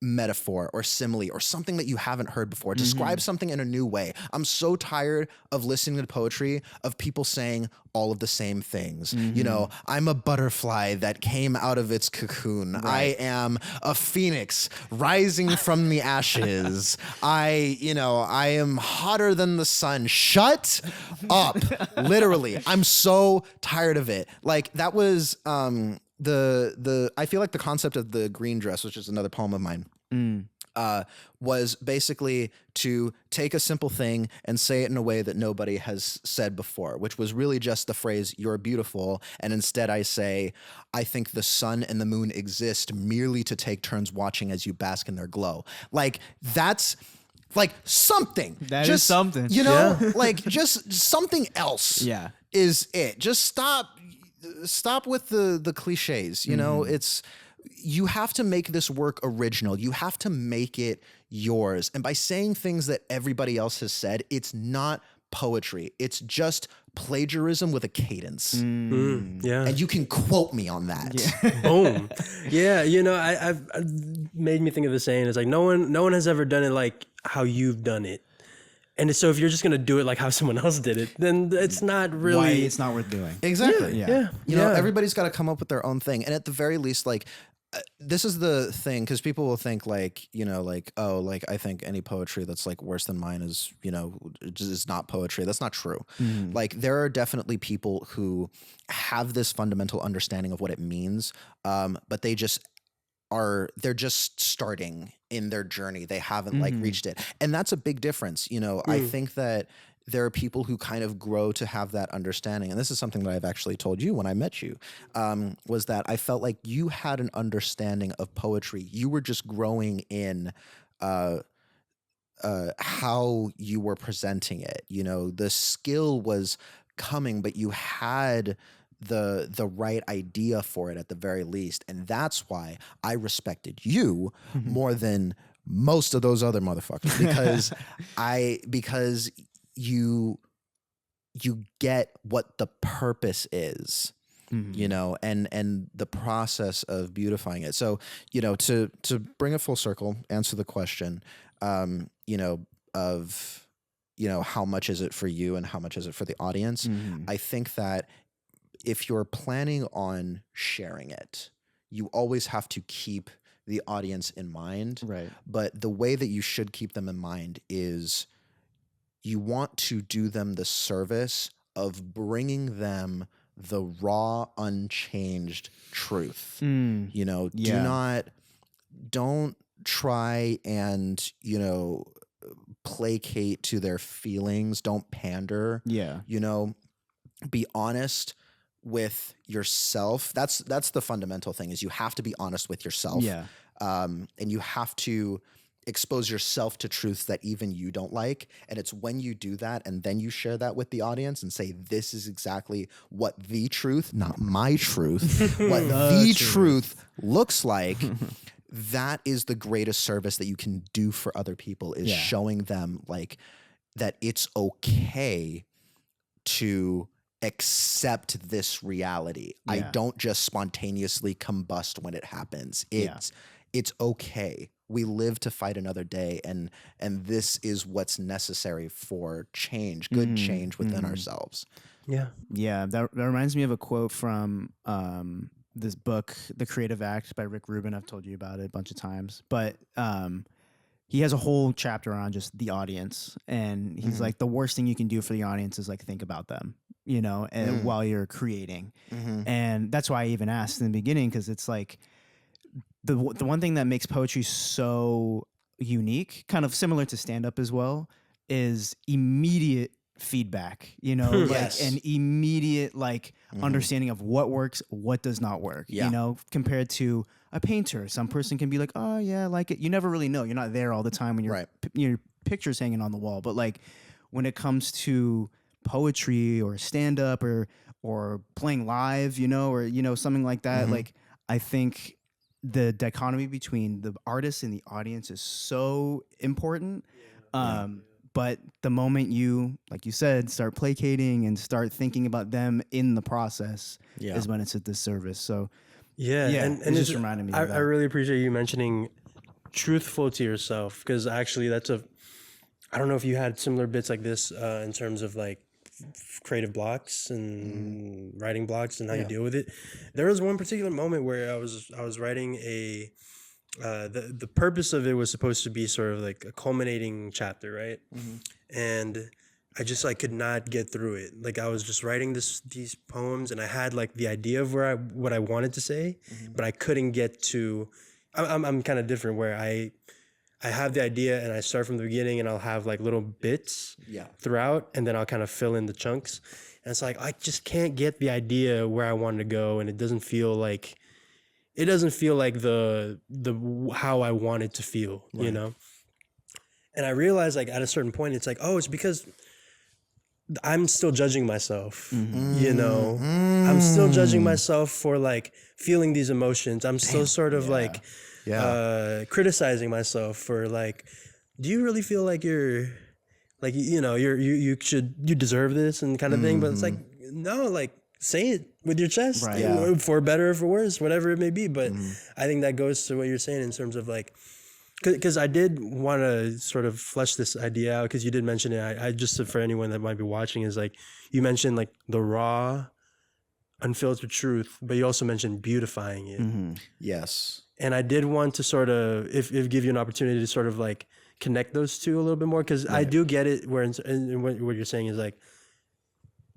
metaphor or simile or something that you haven't heard before. Describe something in a new way. I'm so tired of listening to poetry of people saying all of the same things. You know, I'm a butterfly that came out of its cocoon. Right. I am a phoenix rising from the ashes. I am hotter than the sun. Shut up. Literally. I'm so tired of it. Like that was I feel like the concept of the green dress, which is another poem of mine, was basically to take a simple thing and say it in a way that nobody has said before, which was really just the phrase, "You're beautiful." And instead I say, "I think the sun and the moon exist merely to take turns watching as you bask in their glow." Like that's like something. That is something. You know, like just something else. Yeah. Is it. Just stop with the cliches. You know, you have to make this work original. You have to make it yours. And by saying things that everybody else has said, it's not poetry. It's just plagiarism with a cadence. Yeah. And you can quote me on that. Yeah. Boom. Yeah. You know, I've made me think of the saying. It's like no one has ever done it like how you've done it. And so if you're just going to do it like how someone else did it, then it's not really... Why it's not worth doing. Exactly. Yeah. You know, everybody's got to come up with their own thing. And at the very least, like, this is the thing, because people will think like, you know, like, oh, like I think any poetry that's like worse than mine is, you know, is not poetry. That's not true. Like there are definitely people who have this fundamental understanding of what it means, but they're just starting in their journey. They haven't like reached it. And that's a big difference. You know, I think that there are people who kind of grow to have that understanding. And this is something that I've actually told you when I met you, was that I felt like you had an understanding of poetry. You were just growing in how you were presenting it. You know, the skill was coming, but you had the right idea for it at the very least. And that's why I respected you more than most of those other motherfuckers, because you get what the purpose is, you know, and the process of beautifying it. So, you know, to bring it full circle, answer the question, you know, of, you know, how much is it for you and how much is it for the audience? I think that if you're planning on sharing it, you always have to keep the audience in mind. Right. But the way that you should keep them in mind is you want to do them the service of bringing them the raw, unchanged truth. You know, don't try and, you know, placate to their feelings. Don't pander. Yeah. You know, be honest with yourself. That's the fundamental thing, is you have to be honest with yourself. Yeah. And you have to expose yourself to truths that even you don't like. And it's when you do that and then you share that with the audience and say, this is exactly what the truth, not my truth, what the truth looks like. That is the greatest service that you can do for other people, is showing them like that it's okay to accept this reality. I don't just spontaneously combust when it happens. It's okay. We live to fight another day, and this is what's necessary for change, good change within ourselves. Yeah. That reminds me of a quote from this book, The Creative Act by Rick Rubin. I've told you about it a bunch of times, but he has a whole chapter on just the audience, and he's like, the worst thing you can do for the audience is like think about them, you know, and while you're creating. And that's why I even asked in the beginning, because it's like the one thing that makes poetry so unique, kind of similar to stand-up as well, is immediate feedback, you know, like an immediate like understanding of what works, what does not work, you know, compared to a painter. Some person can be like, oh yeah, I like it. You never really know. You're not there all the time when your picture's hanging on the wall. But like when it comes to poetry or stand-up or playing live, you know, or, you know, something like that, like I think the dichotomy between the artist and the audience is so important. But the moment you, like you said, start placating and start thinking about them in the process is when it's a disservice. So and it just reminded me of that. I really appreciate you mentioning truthful to yourself, because actually I don't know if you had similar bits like this in terms of like creative blocks and writing blocks and how you deal with it. There was one particular moment where I was writing the purpose of it was supposed to be sort of like a culminating chapter, right? And I just like could not get through it. Like I was just writing these poems, and I had like the idea of what I wanted to say, but I couldn't get to. I'm kind of different where I have the idea and I start from the beginning, and I'll have like little bits throughout, and then I'll kind of fill in the chunks. And it's like I just can't get the idea where I wanted to go, and it doesn't feel like the how I want it to feel, you know. And I realized like at a certain point, it's like, oh, it's because I'm still judging myself, you know. I'm still judging myself for like feeling these emotions. I'm still sort of like criticizing myself for like, do you really feel like you're like, you know, you deserve this and kind of thing? But it's like, no, like say it with your chest, for better or for worse, whatever it may be. But I think that goes to what you're saying in terms of like, because I did want to sort of flesh this idea out, because you did mention it. I just, for anyone that might be watching, is like you mentioned like the raw, unfiltered truth, but you also mentioned beautifying it. Yes. And I did want to sort of, if give you an opportunity to sort of like connect those two a little bit more, because I do get it where in what you're saying is like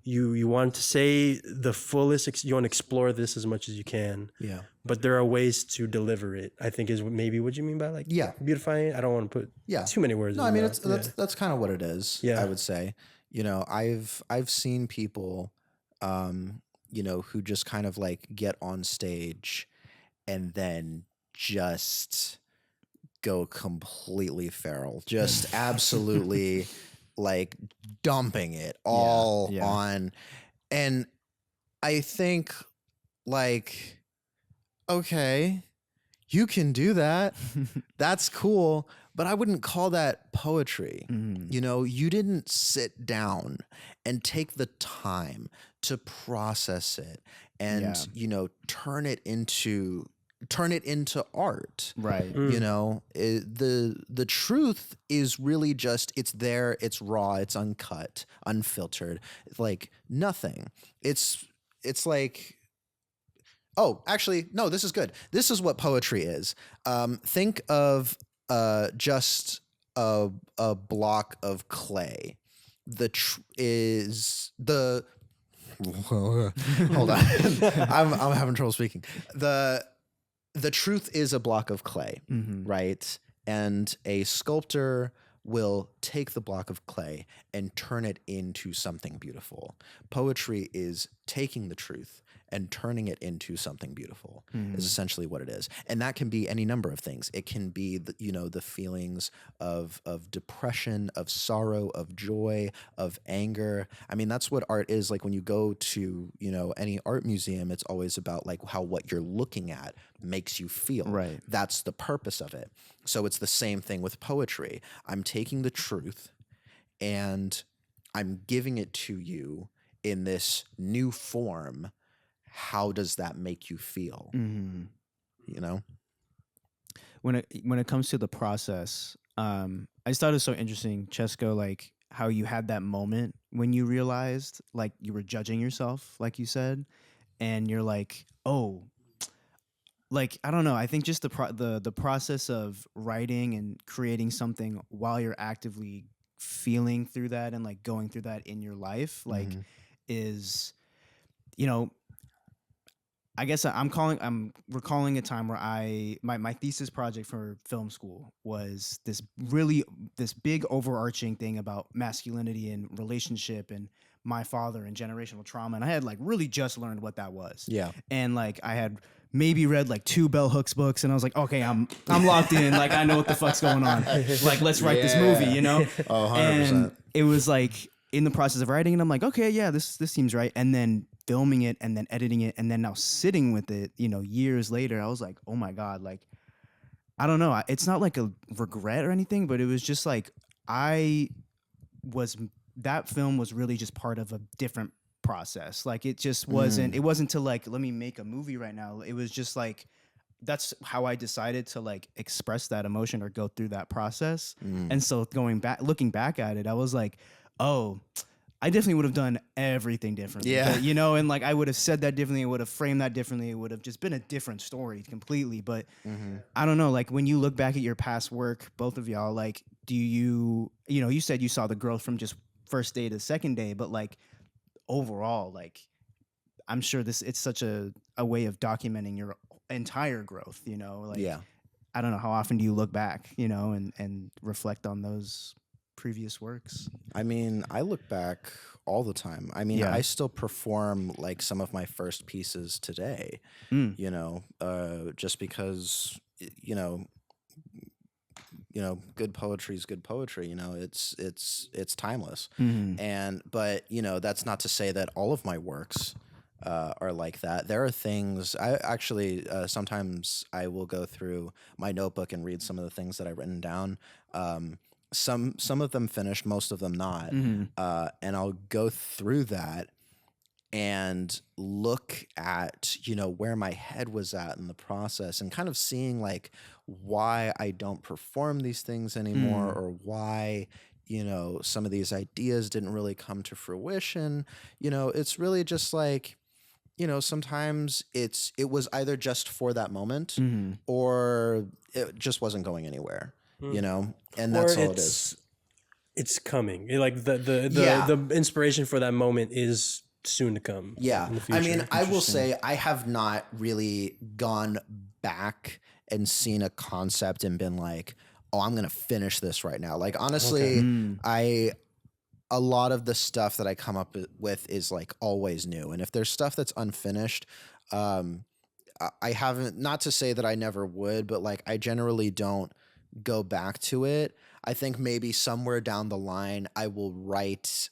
you want to say the fullest, you want to explore this as much as you can. Yeah. But there are ways to deliver it, I think, is maybe what you mean by like beautifying. I don't want to put too many words. No, I mean that's kind of what it is. Yeah. I would say. You know, I've seen people, you know, who just kind of like get on stage and then just go completely feral, just absolutely like dumping it all on. And I think like, okay, you can do that. That's cool. But I wouldn't call that poetry. You know, you didn't sit down and take the time to process it and, you know, turn it into art. Right. You know, the truth is really just, it's there, it's raw, it's uncut, unfiltered, like nothing. It's like, oh, actually, no, this is good. This is what poetry is. Think of just a block of clay. Hold on. I'm having trouble speaking. The truth is a block of clay, right? And a sculptor will take the block of clay and turn it into something beautiful. Poetry is taking the truth and turning it into something beautiful is essentially what it is. And that can be any number of things. It can be, the feelings of depression, of sorrow, of joy, of anger. I mean, that's what art is. Like when you go to, any art museum, it's always about like how what you're looking at makes you feel. Right. That's the purpose of it. So it's the same thing with poetry. I'm taking the truth and I'm giving it to you in this new form. How does that make you feel? You know? When it comes to the process, I just thought it was so interesting, Chesko, like how you had that moment when you realized like you were judging yourself, like you said, and you're like, oh, like, I don't know. I think just the process of writing and creating something while you're actively feeling through that and like going through that in your life, like is, I guess I'm recalling a time where my thesis project for film school was this big overarching thing about masculinity and relationship and my father and generational trauma. And I had like really just learned what that was. Yeah. And like I had maybe read like 2 Bell Hooks books and I was like, okay, I'm locked in. Like I know what the fuck's going on. Like let's write this movie, Oh, 100%. And it was like in the process of writing and I'm like, okay, yeah, this seems right. And then filming it and then editing it and then now sitting with it, years later, I was like, oh my God, like, I don't know. It's not like a regret or anything, but it was just like, that film was really just part of a different process. Like it just wasn't, it wasn't to like, let me make a movie right now. It was just like, that's how I decided to like express that emotion or go through that process. And so looking back at it, I was like, oh, I definitely would have done everything differently. Yeah. But, you know, and like I would have said that differently, I would have framed that differently, it would have just been a different story completely. But I don't know, like when you look back at your past work, both of y'all, like do you know, you said you saw the growth from just first day to second day, but like overall, like I'm sure it's such a way of documenting your entire growth, you know, like I don't know, how often do you look back, you know, and reflect on those previous works? I mean, I look back all the time. I mean, I still perform like some of my first pieces today, you know, just because, you know, good poetry is good poetry. You know, it's timeless. But you know, that's not to say that all of my works are like that. There are things I actually sometimes I will go through my notebook and read some of the things that I've written down. Some of them finished, most of them not, and I'll go through that and look at, you know, where my head was at in the process and kind of seeing like why I don't perform these things anymore or why, you know, some of these ideas didn't really come to fruition. You know, it's really just like, you know, sometimes it was either just for that moment or it just wasn't going anywhere, you know, and that's all it is. It's coming. Like the inspiration for that moment is soon to come. Yeah. In the future. I mean, I will say I have not really gone back and seen a concept and been like, oh, I'm going to finish this right now. Like, honestly, a lot of the stuff that I come up with is like always new. And if there's stuff that's unfinished, I haven't, not to say that I never would, but like I generally don't go back to it. I think maybe somewhere down the line, I will write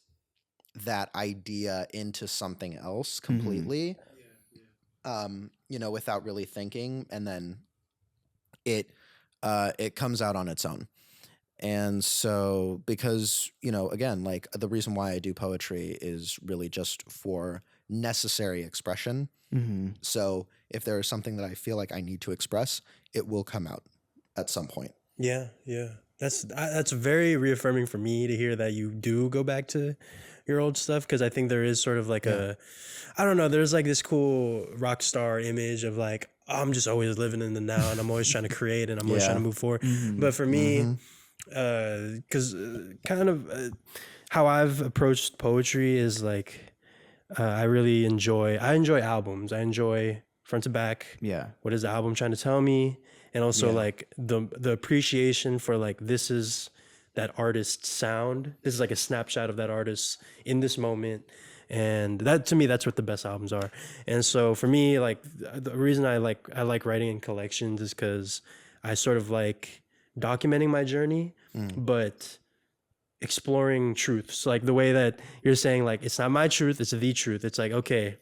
that idea into something else completely, you know, without really thinking. And then it comes out on its own. And so, because, you know, again, like the reason why I do poetry is really just for necessary expression. So if there is something that I feel like I need to express, it will come out at some point. Yeah. That's very reaffirming for me to hear that you do go back to your old stuff, because I think there is sort of like I don't know, there's like this cool rock star image of like, oh, I'm just always living in the now and I'm always trying to create and I'm always trying to move forward. But for me, because kind of how I've approached poetry is like I enjoy albums. I enjoy front to back. What is the album trying to tell me? And also like the appreciation for like, this is that artist's sound. This is like a snapshot of that artist in this moment. And that, to me, that's what the best albums are. And so for me, like the reason I like writing in collections is because I sort of like documenting my journey, but exploring truths. Like the way that you're saying, like, it's not my truth, it's the truth. It's like, okay,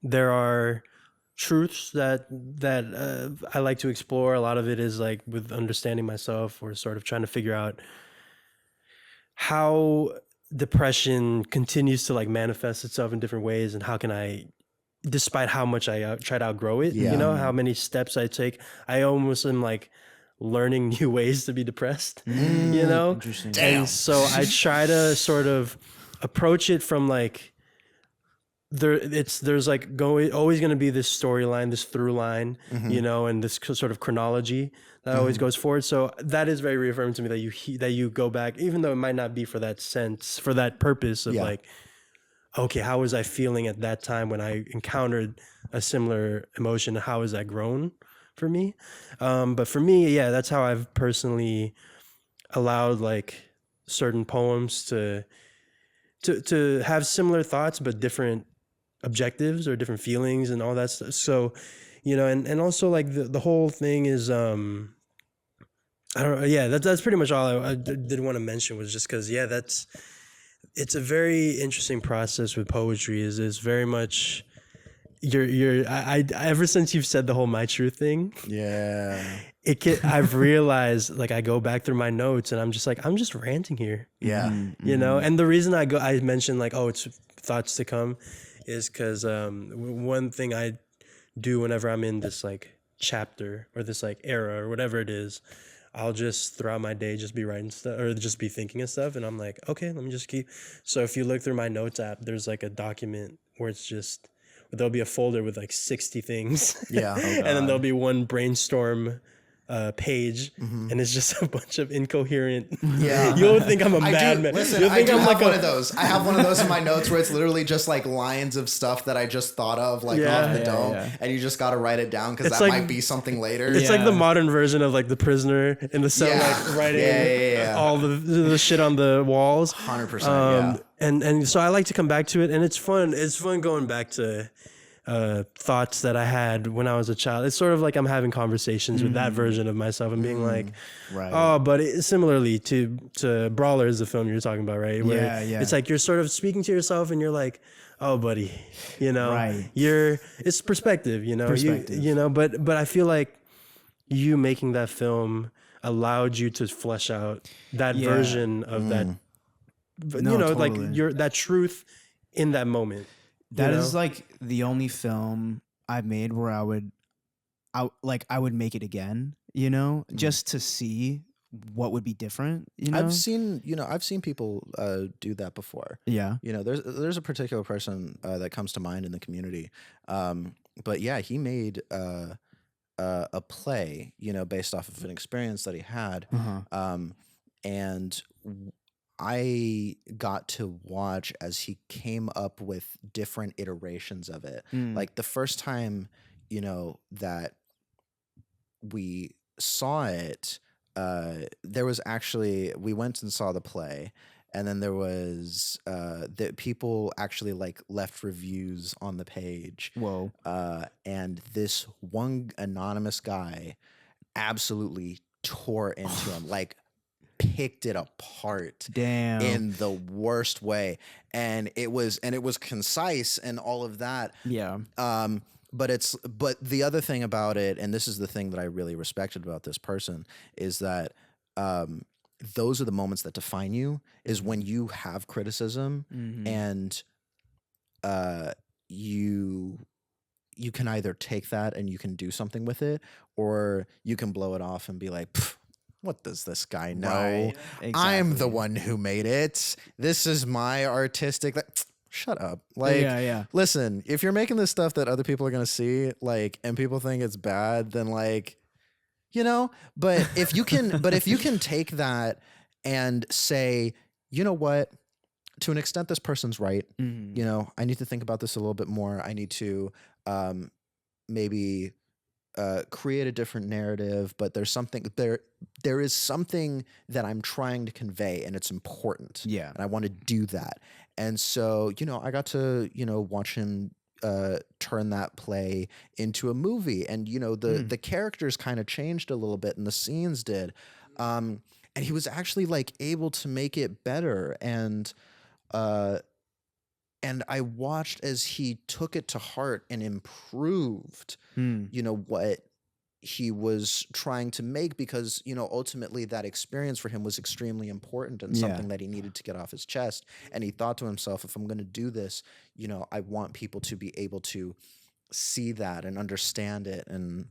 there are truths that I like to explore. A lot of it is like with understanding myself or sort of trying to figure out how depression continues to like manifest itself in different ways, and how can I, despite how much I try to outgrow it, you know, how many steps I take, I almost am like learning new ways to be depressed, you know? Interesting. And so I try to sort of approach it from like, there's like always going to be this storyline, this through line, you know, and this sort of chronology that always goes forward. So that is very reaffirming to me that you go back, even though it might not be for that sense, for that purpose of like, okay, how was I feeling at that time when I encountered a similar emotion? How has that grown for me? But for me, that's how I've personally allowed like certain poems to have similar thoughts, but different objectives or different feelings and all that stuff. So, you know, and also like the whole thing is, I don't know. That's pretty much all I did want to mention, was just because, it's a very interesting process with poetry. Is very much I ever since you've said the whole my truth thing, I've realized, like, I go back through my notes and I'm just like, I'm just ranting here. You know, and the reason I mentioned like, oh, it's thoughts to come, is because one thing I do whenever I'm in this like chapter or this like era or whatever it is, I'll just throughout my day just be writing stuff or just be thinking of stuff, and I'm like, okay, let me just keep. So if you look through my notes app, there's like a document where it's just there'll be a folder with like 60 things. Yeah. And then there'll be one brainstorm page, and it's just a bunch of incoherent. Yeah. You'll think I'm a madman. Listen, You'll I think do I'm have like one of those. I have one of those in my notes where it's literally just like lines of stuff that I just thought of, like off the dome, and you just got to write it down because that like, might be something later. It's like the modern version of like the prisoner in the cell, like writing all the shit on the walls. 100%. And so I like to come back to it, and it's fun. It's fun going back to thoughts that I had when I was a child. It's sort of like I'm having conversations with that version of myself and being like, oh, but similarly to Brawler is the film you're talking about, right? Where it's like you're sort of speaking to yourself and you're like, oh, buddy, you know, it's perspective, you know, you know, but I feel like you making that film allowed you to flesh out that version of that, you know, like that truth in that moment. That is like the only film I've made where I would make it again, you know, just to see what would be different. You know, I've seen people do that before. Yeah, you know, there's a particular person that comes to mind in the community, but yeah, he made a play, you know, based off of an experience that he had, and I got to watch as he came up with different iterations of it. Like the first time, you know, that we saw it, there was actually, we went and saw the play, and then there was that people actually like left reviews on the page. Whoa. And this one anonymous guy absolutely tore into him, like picked it apart. Damn. In the worst way. And it was concise and all of that. Yeah. But the other thing about it, and this is the thing that I really respected about this person, is that those are the moments that define you, is when you have criticism and you can either take that and you can do something with it, or you can blow it off and be like, what does this guy know? Right. Exactly. I'm the one who made it. This is my artistic. Shut up. Like, listen, if you're making this stuff that other people are going to see, like, and people think it's bad, then like, you know, but if you can take that and say, you know what, to an extent, this person's right. You know, I need to think about this a little bit more. I need to maybe create a different narrative, but there's something there is something that I'm trying to convey, and it's important. Yeah. And I want to do that. And so, you know, I got to, you know, watch him turn that play into a movie, and you know, the characters kind of changed a little bit and the scenes did. And he was actually like able to make it better, and I watched as he took it to heart and improved, you know, what he was trying to make, because, you know, ultimately that experience for him was extremely important and something that he needed to get off his chest. And he thought to himself, if I'm going to do this, you know, I want people to be able to see that and understand it and,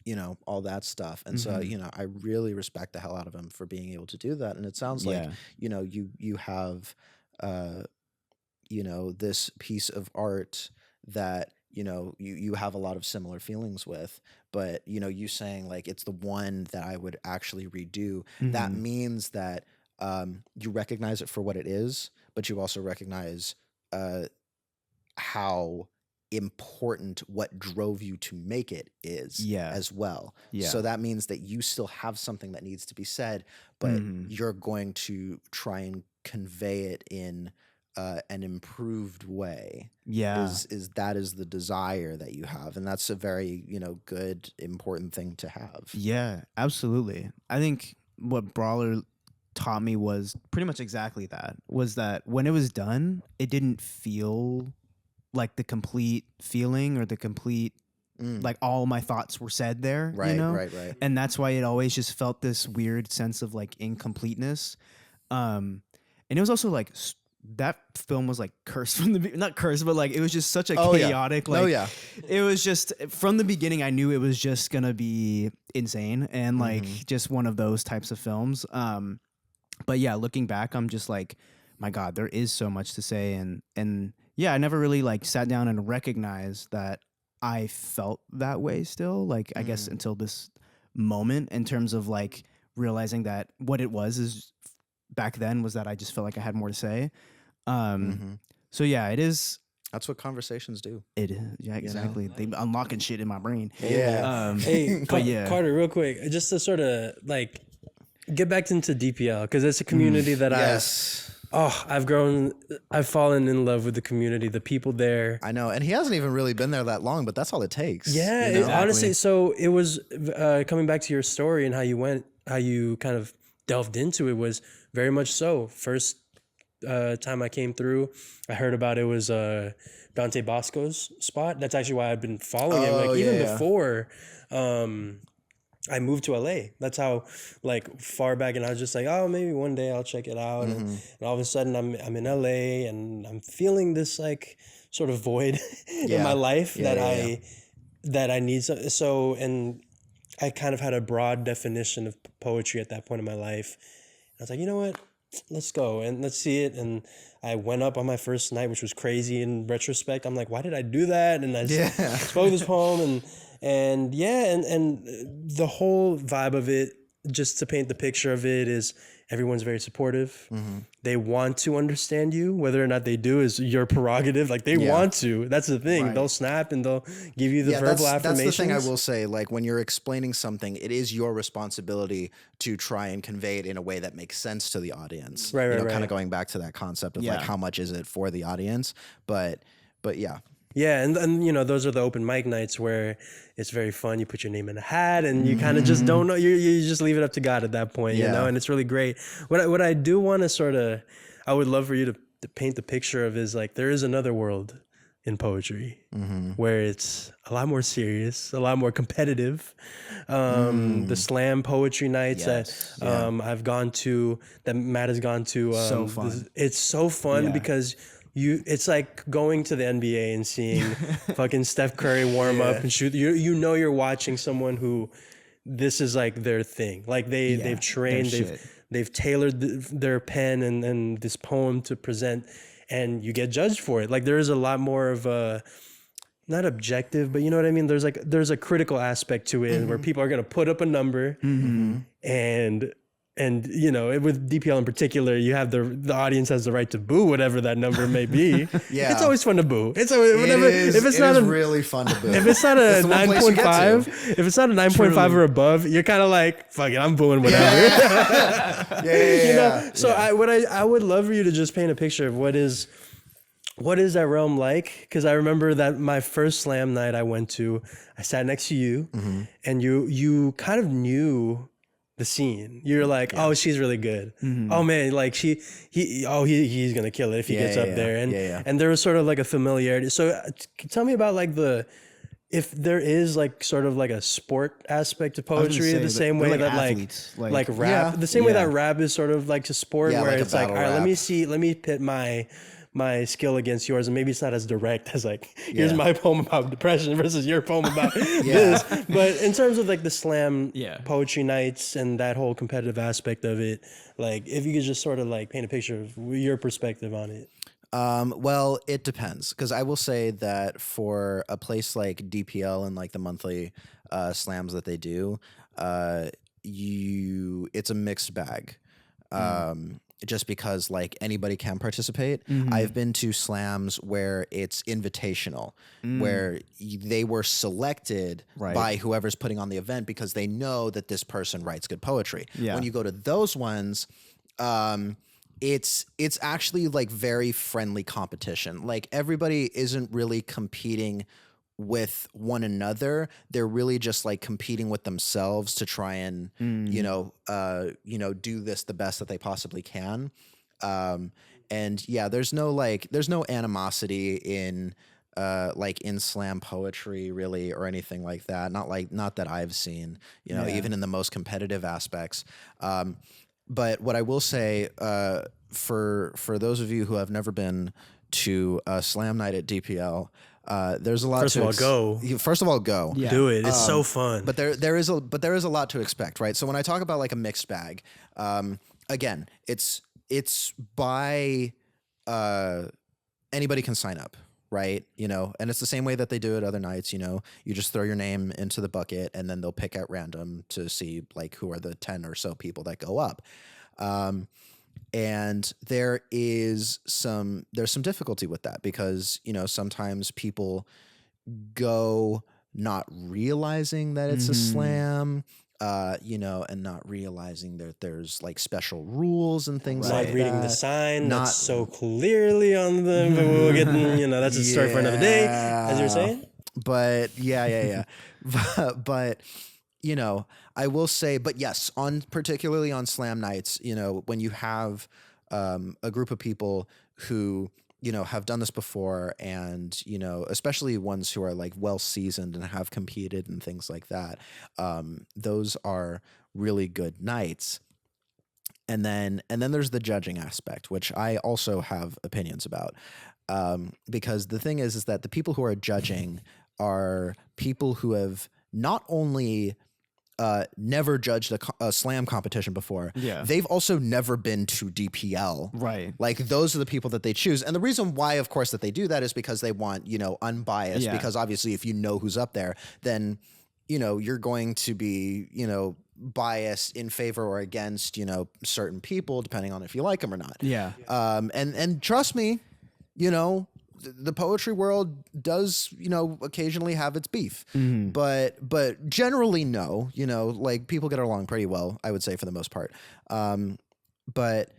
you know, all that stuff. And so, you know, I really respect the hell out of him for being able to do that. And it sounds like, you know, you have, you know, this piece of art that, you know, you have a lot of similar feelings with, but, you know, you saying like, it's the one that I would actually redo. That means that you recognize it for what it is, but you also recognize how important what drove you to make it is as well. So that means that you still have something that needs to be said, but you're going to try and convey it in an improved way. Is that is the desire that you have, and that's a very, you know, good, important thing to have. Yeah, absolutely. I think what Brawler taught me was pretty much exactly that, was that when it was done, it didn't feel like the complete feeling or the complete like all my thoughts were said there, right, you know? Right. And that's why it always just felt this weird sense of like incompleteness. And it was also like that film was like cursed from the not cursed, but like it was just such a Oh, yeah. chaotic. Like, Oh, yeah. it was just from the beginning. I knew it was just gonna be insane and like just one of those types of films. But yeah, looking back, I'm just like, my God, there is so much to say, and yeah, I never really like sat down and recognized that I felt that way still. Like I guess until this moment, in terms of like realizing that what it was is back then was that I just felt like I had more to say. So yeah, it is. That's what conversations do. It is, yeah, exactly. They unlocking shit in my brain. Yeah. Hey, but yeah, Carter, real quick, just to sort of like get back into DPL, because it's a community that I've fallen in love with the community, the people there. I know. And he hasn't even really been there that long, but that's all it takes. Yeah, you know? honestly, so it was coming back to your story and how you kind of delved into it was very much so. First time I came through, I heard about it was Dante Bosco's spot. That's actually why I've been following him. Like even before I moved to LA. That's how like far back, and I was just like, oh, maybe one day I'll check it out. And all of a sudden I'm in LA and I'm feeling this like sort of void in my life that I need. So, and I kind of had a broad definition of poetry at that point in my life. I was like, you know what? Let's go and let's see it. And I went up on my first night, which was crazy in retrospect. I'm like, why did I do that? And I spoke this poem and the whole vibe of it, just to paint the picture of it, is everyone's very supportive. They want to understand you. Whether or not they do is your prerogative. Like they want to. That's the thing. They'll snap and they'll give you the verbal affirmations. That's the thing I will say. Like when you're explaining something, it is your responsibility to try and convey it in a way that makes sense to the audience. Right. Kind of going back to that concept of like how much is it for the audience. But yeah. Yeah, and you know, those are the open mic nights where it's very fun. You put your name in a hat and you kind of just don't know. You just leave it up to God at that point, you know, and it's really great. What I do want to sort of, I would love for you to paint the picture of is like there is another world in poetry where it's a lot more serious, a lot more competitive. The slam poetry nights that I've gone to, that Matt has gone to. So fun. It's so fun because it's like going to the NBA and seeing fucking Steph Curry warm up and shoot. You know you're watching someone who this is like their thing. Like they've trained, they've tailored their pen and this poem to present, and you get judged for it. Like there is a lot more of a, not objective, but you know what I mean? There's a critical aspect to it where people are going to put up a number and you know, with DPL in particular, you have the audience has the right to boo whatever that number may be. It's always fun to boo. It's always whatever. If it's not really fun to boo. If it's not a 9.5, if it's not a 9.5 or above, you're kind of like, fuck it, I'm booing whatever. You know? So I would love for you to just paint a picture of what is that realm like? Because I remember that my first slam night I went to, I sat next to you, and you kind of knew the scene. You're like, oh, she's really good. Oh man, like he's gonna kill it if he gets up there. And there was sort of like a familiarity. So tell me about like if there is like sort of like a sport aspect of poetry, the same way that like rap, the same way that rap is sort of like a sport where like it's like, all right, let me pit my skill against yours, and maybe it's not as direct as like, here's my poem about depression versus your poem about this. But in terms of like the slam poetry nights and that whole competitive aspect of it, like if you could just sort of like paint a picture of your perspective on it. Well, it depends, because I will say that for a place like DPL and like the monthly slams that they do, it's a mixed bag. Just because like anybody can participate. I've been to slams where it's invitational, where they were selected by whoever's putting on the event because they know that this person writes good poetry. When you go to those ones, it's actually like very friendly competition. Like everybody isn't really competing with one another. They're really just like competing with themselves to try and do this the best that they possibly can. And yeah, there's no animosity in in slam poetry really or anything like that. Not that I've seen, even in the most competitive aspects. but what I will say, for those of you who have never been to a slam night at DPL, there's a lot. First of all, go. First of all, go. Yeah. Do it. It's so fun. But there is a lot to expect, right? So when I talk about like a mixed bag, again, it's by anybody can sign up, right? You know, and it's the same way that they do it other nights. You know, you just throw your name into the bucket, and then they'll pick at random to see like who are the 10 or so people that go up. And there's some difficulty with that because, you know, sometimes people go not realizing that it's a slam, you know, and not realizing that there's like special rules and things like that. Not reading the sign, not so clearly on the, but we'll get, you know, that's a story for another day, as you're saying. But yeah. but you know, I will say, but yes, particularly on slam nights, you know, when you have a group of people who, you know, have done this before and, you know, especially ones who are like well seasoned and have competed and things like that, those are really good nights. And then there's the judging aspect, which I also have opinions about, because the thing is that the people who are judging are people who have not only never judged a slam competition before. Yeah. They've also never been to DPL. Right. Like those are the people that they choose. And the reason why, of course, that they do that is because they want, you know, unbiased, because obviously if you know who's up there, then, you know, you're going to be, you know, biased in favor or against, you know, certain people, depending on if you like them or not. Yeah. And trust me, you know, the poetry world does, you know, occasionally have its beef, but generally no, you know, like people get along pretty well, I would say for the most part. But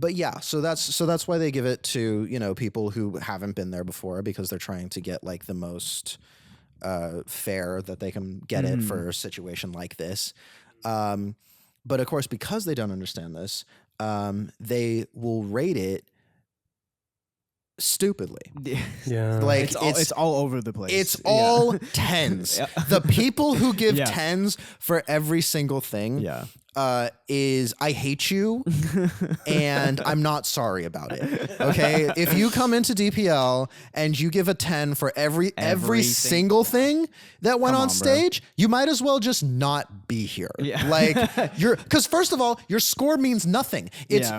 yeah, so that's why they give it to, you know, people who haven't been there before because they're trying to get like the most fair that they can get it for a situation like this. But of course, because they don't understand this, they will rate it stupidly. Yeah. Like it's all over the place. It's all tens. The people who give tens for every single thing is I hate you and I'm not sorry about it. Okay? If you come into DPL and you give a 10 for every single thing that went on stage, you might as well just not be here. Yeah. Like because first of all, your score means nothing. It's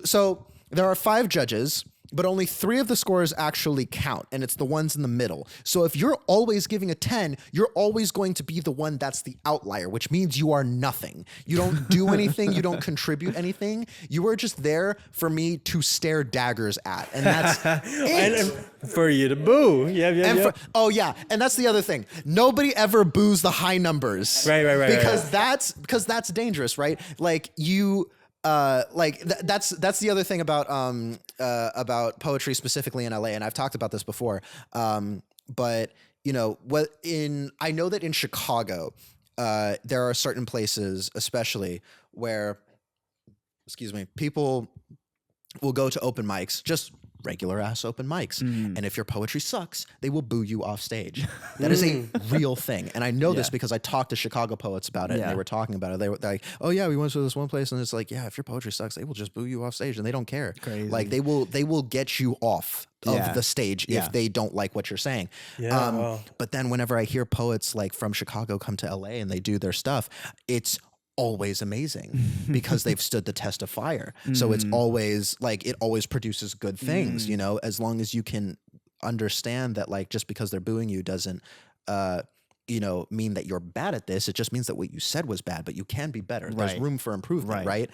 so there are 5 judges, but only 3 of the scores actually count, and it's the ones in the middle. So if you're always giving a 10, you're always going to be the one that's the outlier, which means you are nothing. You don't do anything. You don't contribute anything. You are just there for me to stare daggers at, and that's it. And for you to boo. Yeah. And that's the other thing. Nobody ever boos the high numbers. Right. Because that's dangerous, right? Like you... that's the other thing about poetry specifically in LA, and I've talked about this before. But you know I know that in Chicago, there are certain places, especially where, people will go to open mics, just regular ass open mics. And if your poetry sucks, they will boo you off stage. That is a real thing. And I know this because I talked to Chicago poets about it and they were talking about it. They're like, oh yeah, we went to this one place and it's like, yeah, if your poetry sucks, they will just boo you off stage and they don't care. Crazy. Like they will get you off of the stage if they don't like what you're saying. But then whenever I hear poets like from Chicago come to LA and they do their stuff, it's always amazing because they've stood the test of fire. So it's always like, it always produces good things, you know, as long as you can understand that like, just because they're booing you doesn't, you know, mean that you're bad at this. It just means that what you said was bad, but you can be better. There's room for improvement. Right.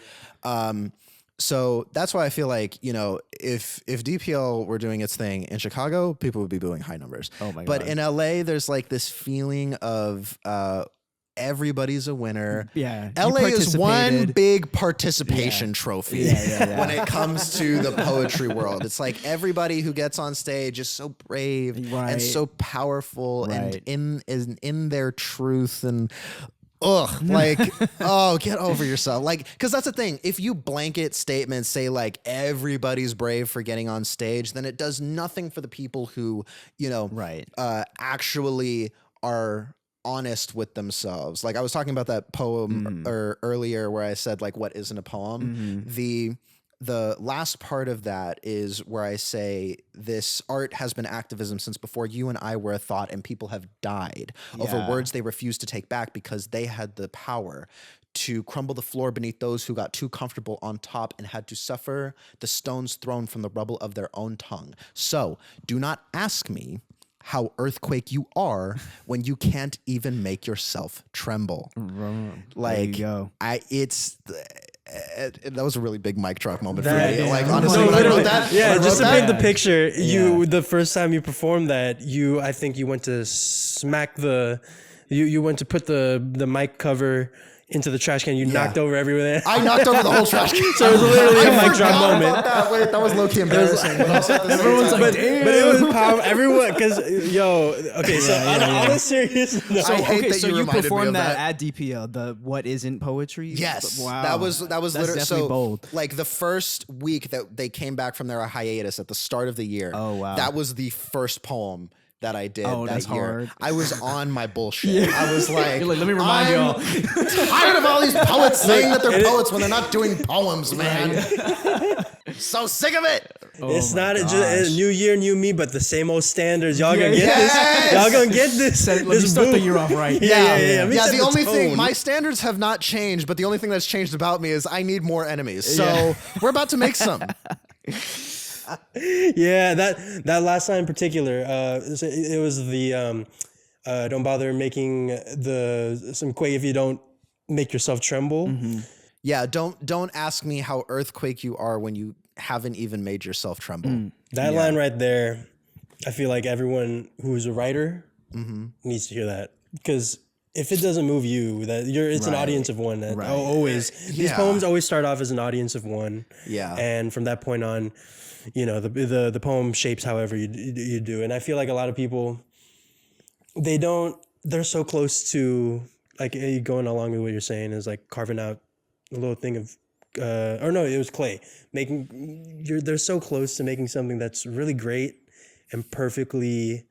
So that's why I feel like, you know, if DPL were doing its thing in Chicago, people would be booing high numbers. Oh my God. But in LA, there's like this feeling of, everybody's a winner. Yeah. LA is one big participation trophy when it comes to the poetry world. It's like everybody who gets on stage is so brave and so powerful and in their truth and get over yourself. Like, cause that's the thing. If you blanket statements say like everybody's brave for getting on stage, then it does nothing for the people who, you know, actually are honest with themselves. Like I was talking about that poem earlier where I said like what isn't a poem. The last part of that is where I say this art has been activism since before you and I were a thought, and people have died over words they refused to take back because they had the power to crumble the floor beneath those who got too comfortable on top and had to suffer the stones thrown from the rubble of their own tongue. So do not ask me how earthquake you are when you can't even make yourself tremble. Like, there you go. That was a really big mic drop moment for me. Like honestly, when I wrote that, just to paint the picture, the first time you performed that, I think you went to smack you went to put the mic cover into the trash can. You knocked over everywhere. I knocked over the whole trash can. So it was literally a mic drop moment. Wait, that was low key embarrassing. Everyone's like, damn. But it was powerful. Everyone, because on a serious note. So I hate that you performed that at DPL. The what isn't poetry. Yes, wow. that was literally definitely bold. Like the first week that they came back from their hiatus at the start of the year. Oh wow, that was the first poem that I did that's that year. Hard. I was on my bullshit. I was like, let me remind y'all. Tired of all these poets saying that they're poets when they're not doing poems, man. So sick of it. It's not just a new year, new me, but the same old standards. Y'all gonna get this. Y'all gonna get this. Let me start the year off right. Yeah. The only thing, my standards have not changed, but the only thing that's changed about me is I need more enemies. So we're about to make some. That last line in particular, it was the don't bother making some quake if you don't make yourself tremble. Yeah, don't ask me how earthquake you are when you haven't even made yourself tremble. That line right there, I feel like everyone who's a writer needs to hear that, because if it doesn't move you, it's an audience of one. Always these poems always start off as an audience of one. Yeah, and from that point on, the poem shapes however you do. And I feel like a lot of people, they're so close to, like, going along with what you're saying, is like carving out a little thing of it was clay. They're so close to making something that's really great and perfectly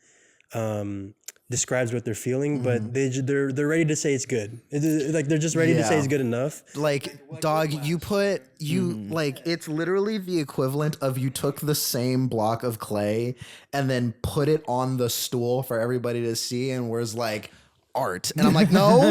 describes what they're feeling, but they're ready to say it's good. They're just ready to say it's good enough. Like, dog, like, it's literally the equivalent of you took the same block of clay and then put it on the stool for everybody to see and was like, art. And I'm like, no,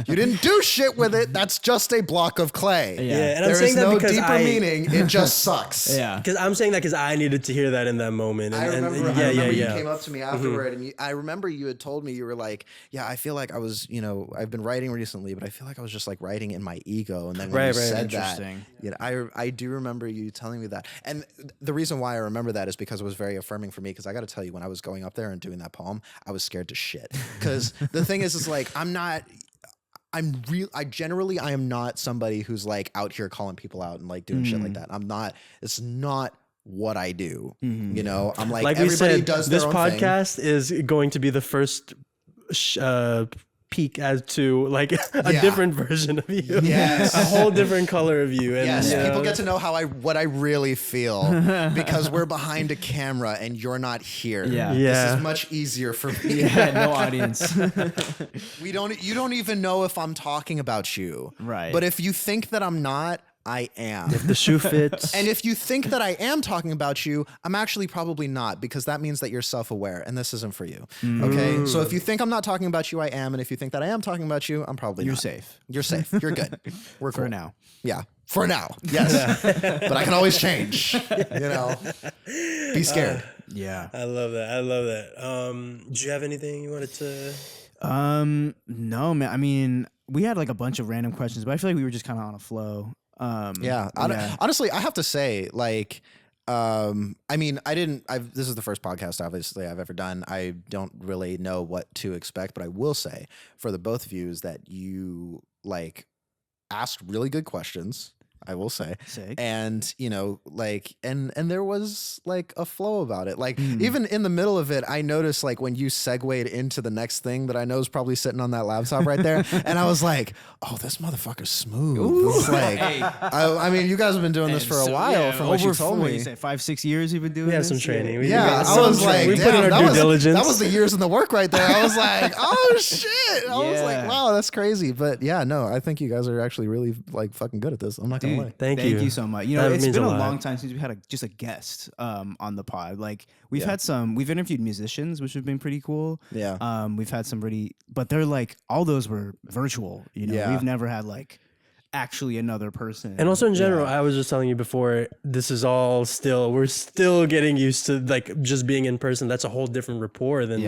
you didn't do shit with it. That's just a block of clay. And I'm saying that no because deeper meaning. It just sucks. Because I'm saying that because I needed to hear that in that moment. I remember you came up to me afterward, and I remember you had told me, you were like, yeah, I feel like I was, I've been writing recently, but I feel like I was just like writing in my ego. And then when you said that, I do remember you telling me that. And the reason why I remember that is because it was very affirming for me, because I got to tell you, when I was going up there and doing that poem, I was scared to shit. Because the thing is like, I am not somebody who's like out here calling people out and like doing shit like that. It's not what I do. I'm like we everybody said, does their this own podcast thing. Is going to be the first peek as to like a different version of you. Yes. A whole different color of you. And, people get to know what I really feel because we're behind a camera and you're not here. This is much easier for me. No audience. You don't even know if I'm talking about you. Right. But if you think that I'm not, I am. If the shoe fits. And if you think that I am talking about you, I'm actually probably not, because that means that you're self-aware and this isn't for you. Okay? So if you think I'm not talking about you, I am. And if you think that I am talking about you, I'm probably You're not. safe. You're safe. You're good. We're cool. For now. Yeah. For now. Yes. But I can always change. Be scared. I love that. Do you have anything you wanted to... No, man. I mean, we had like a bunch of random questions, but I feel like we were just kind of on a flow. Honestly, I have to say, like, I mean, this is the first podcast, obviously, I've ever done. I don't really know what to expect, but I will say for the both of you is that you like asked really good questions. I will say. Sick. And, you know, like, and there was like a flow about it. Like even in the middle of it, I noticed like when you segued into the next thing that I know is probably sitting on that laptop right there. And I was like, oh, this motherfucker's smooth. It's like, I mean, you guys have been doing this for a while from what you told me. 5-6 years you've been doing We have this? some training. I was like, we put in damn, our due diligence. that was the years in the work right there. I was like, oh shit. I was like, wow, that's crazy. But yeah, no, I think you guys are actually really like fucking good at this. I'm not gonna lie. Thank you so much. You know, That it's means been a a lot. long time since we had just a guest on the pod. Like we've interviewed musicians, which have been pretty cool. Yeah. We've had some but they're like all those were virtual. You know, we've never had like actually another person. And also in general, I was just telling you before, this is all we're still getting used to like just being in person. That's a whole different rapport than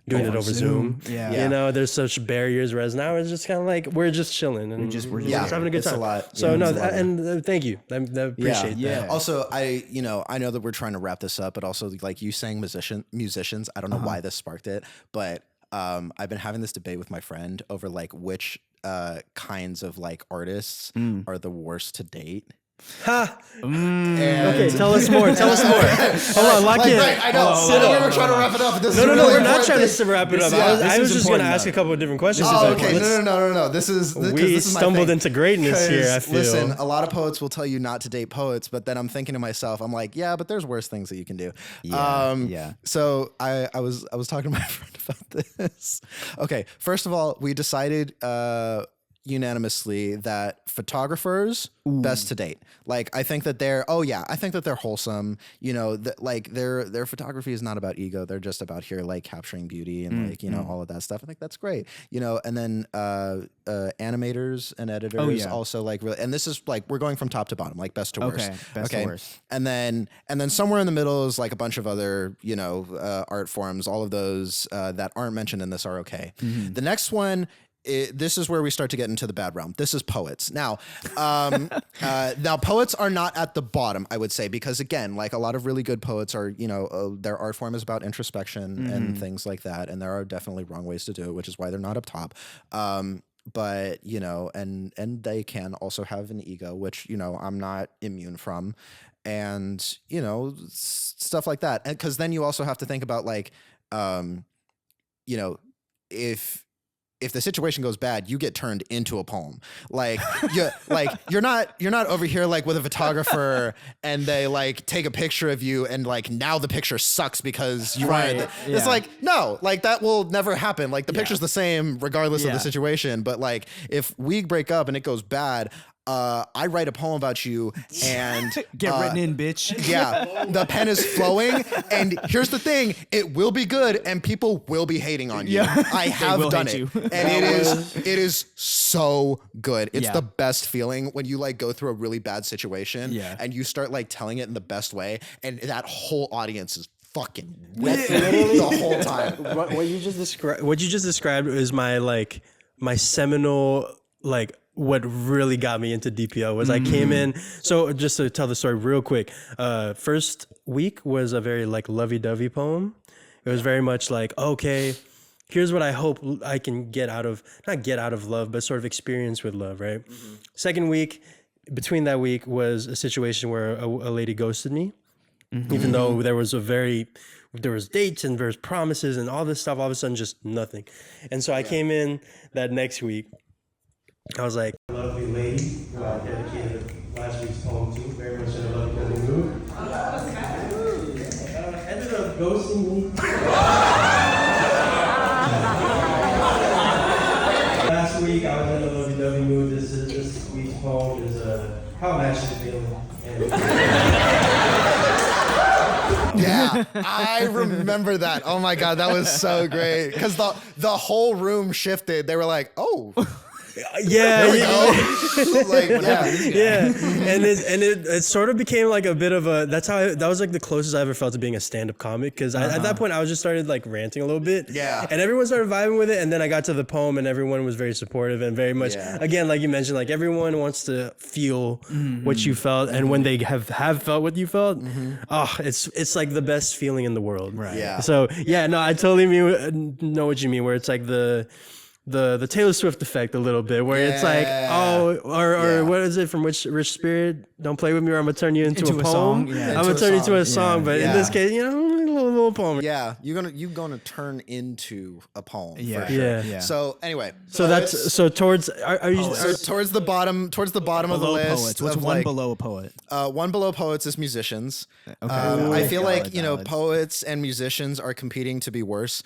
doing it over Zoom. Yeah. You know, there's such barriers, whereas now it's just kind of like we're just chilling and we're just having a good time. A lot. So thank you. I appreciate that. Yeah. Also, I know that we're trying to wrap this up, but also like you saying musicians, I don't know why this sparked it, but I've been having this debate with my friend over like which kinds of like artists are the worst to date. Ha! And Okay, tell us more. Hold on, lock in. Right, I know. We were trying to wrap it up. This is No, really we're not important trying thing. to wrap it up. I was just going to ask a couple of different questions. Oh, if I okay. could. No. This is We stumbled into greatness here, I feel. Listen, a lot of poets will tell you not to date poets, but then I'm thinking to myself, I'm like, yeah, but there's worse things that you can do. So I was talking to my friend about this. Okay, first of all, we decided unanimously that photographers best to date. Like I think that they're wholesome. You know, like their photography is not about ego. They're just about here like capturing beauty and like, you know, all of that stuff. I think that's great. You know, and then animators and editors also like really, and this is like we're going from top to bottom, like best to worst. Best to worst. And then somewhere in the middle is like a bunch of other, you know, art forms. All of those that aren't mentioned in this are okay. The next one, this is where we start to get into the bad realm. This is poets. Now, poets are not at the bottom, I would say, because again, like a lot of really good poets are, you know, their art form is about introspection and things like that. And there are definitely wrong ways to do it, which is why they're not up top. But, you know, and they can also have an ego, which, you know, I'm not immune from. And, you know, stuff like that. And because then you also have to think about like, you know, if the situation goes bad, you get turned into a poem. Like you're not over here like with a photographer and they like take a picture of you and like now the picture sucks because you are. It's like no, like that will never happen. Like the picture's the same regardless of the situation. But like if we break up and it goes bad, I write a poem about you and get written in, bitch. Yeah, the pen is flowing, and here's the thing: it will be good, and people will be hating on you. Yeah. I have done it, and it is so good. It's the best feeling when you like go through a really bad situation, and you start like telling it in the best way, and that whole audience is fucking with you the whole time. What you just described is my seminal like. What really got me into DPO was I came in. So just to tell the story real quick, first week was a very like lovey-dovey poem. It was very much like, okay, here's what I hope I can not get out of love, but sort of experience with love, right? Second week, between that week was a situation where a lady ghosted me, even though there was dates and there's promises and all this stuff, all of a sudden just nothing. And so I came in that next week. I was like, lovely lady who I dedicated last week's poem to, very much in a lovey-dovey mood. Ended up ghosting me. Last week I was in a lovey-dovey mood. This week's poem is how I'm actually feeling. Yeah, I remember that. Oh my God, that was so great. Because the whole room shifted. They were like, oh. Yeah, there we go. Like, and it sort of became like a bit of a. That was like the closest I ever felt to being a stand-up comic because at that point I was just started like ranting a little bit. Yeah, and everyone started vibing with it, and then I got to the poem, and everyone was very supportive and very much again, like you mentioned, like everyone wants to feel what you felt, and when they have felt what you felt, it's like the best feeling in the world. Right. Yeah. So no, I totally know what you mean. Where it's like the the Taylor Swift effect a little bit, where it's like, oh, or what is it from Rich Spirit? Don't play with me, or I'm gonna turn you into a poem. Song. Yeah. I'm gonna turn you into a song, but in this case, a little poem. Yeah, you're gonna turn into a poem. Yeah. For sure. Yeah. So anyway, So that's towards are you towards the bottom of the Below list. poets. What's of one like, below a poet? one below poets is musicians. Okay. I feel like Valid. poets and musicians are competing to be worse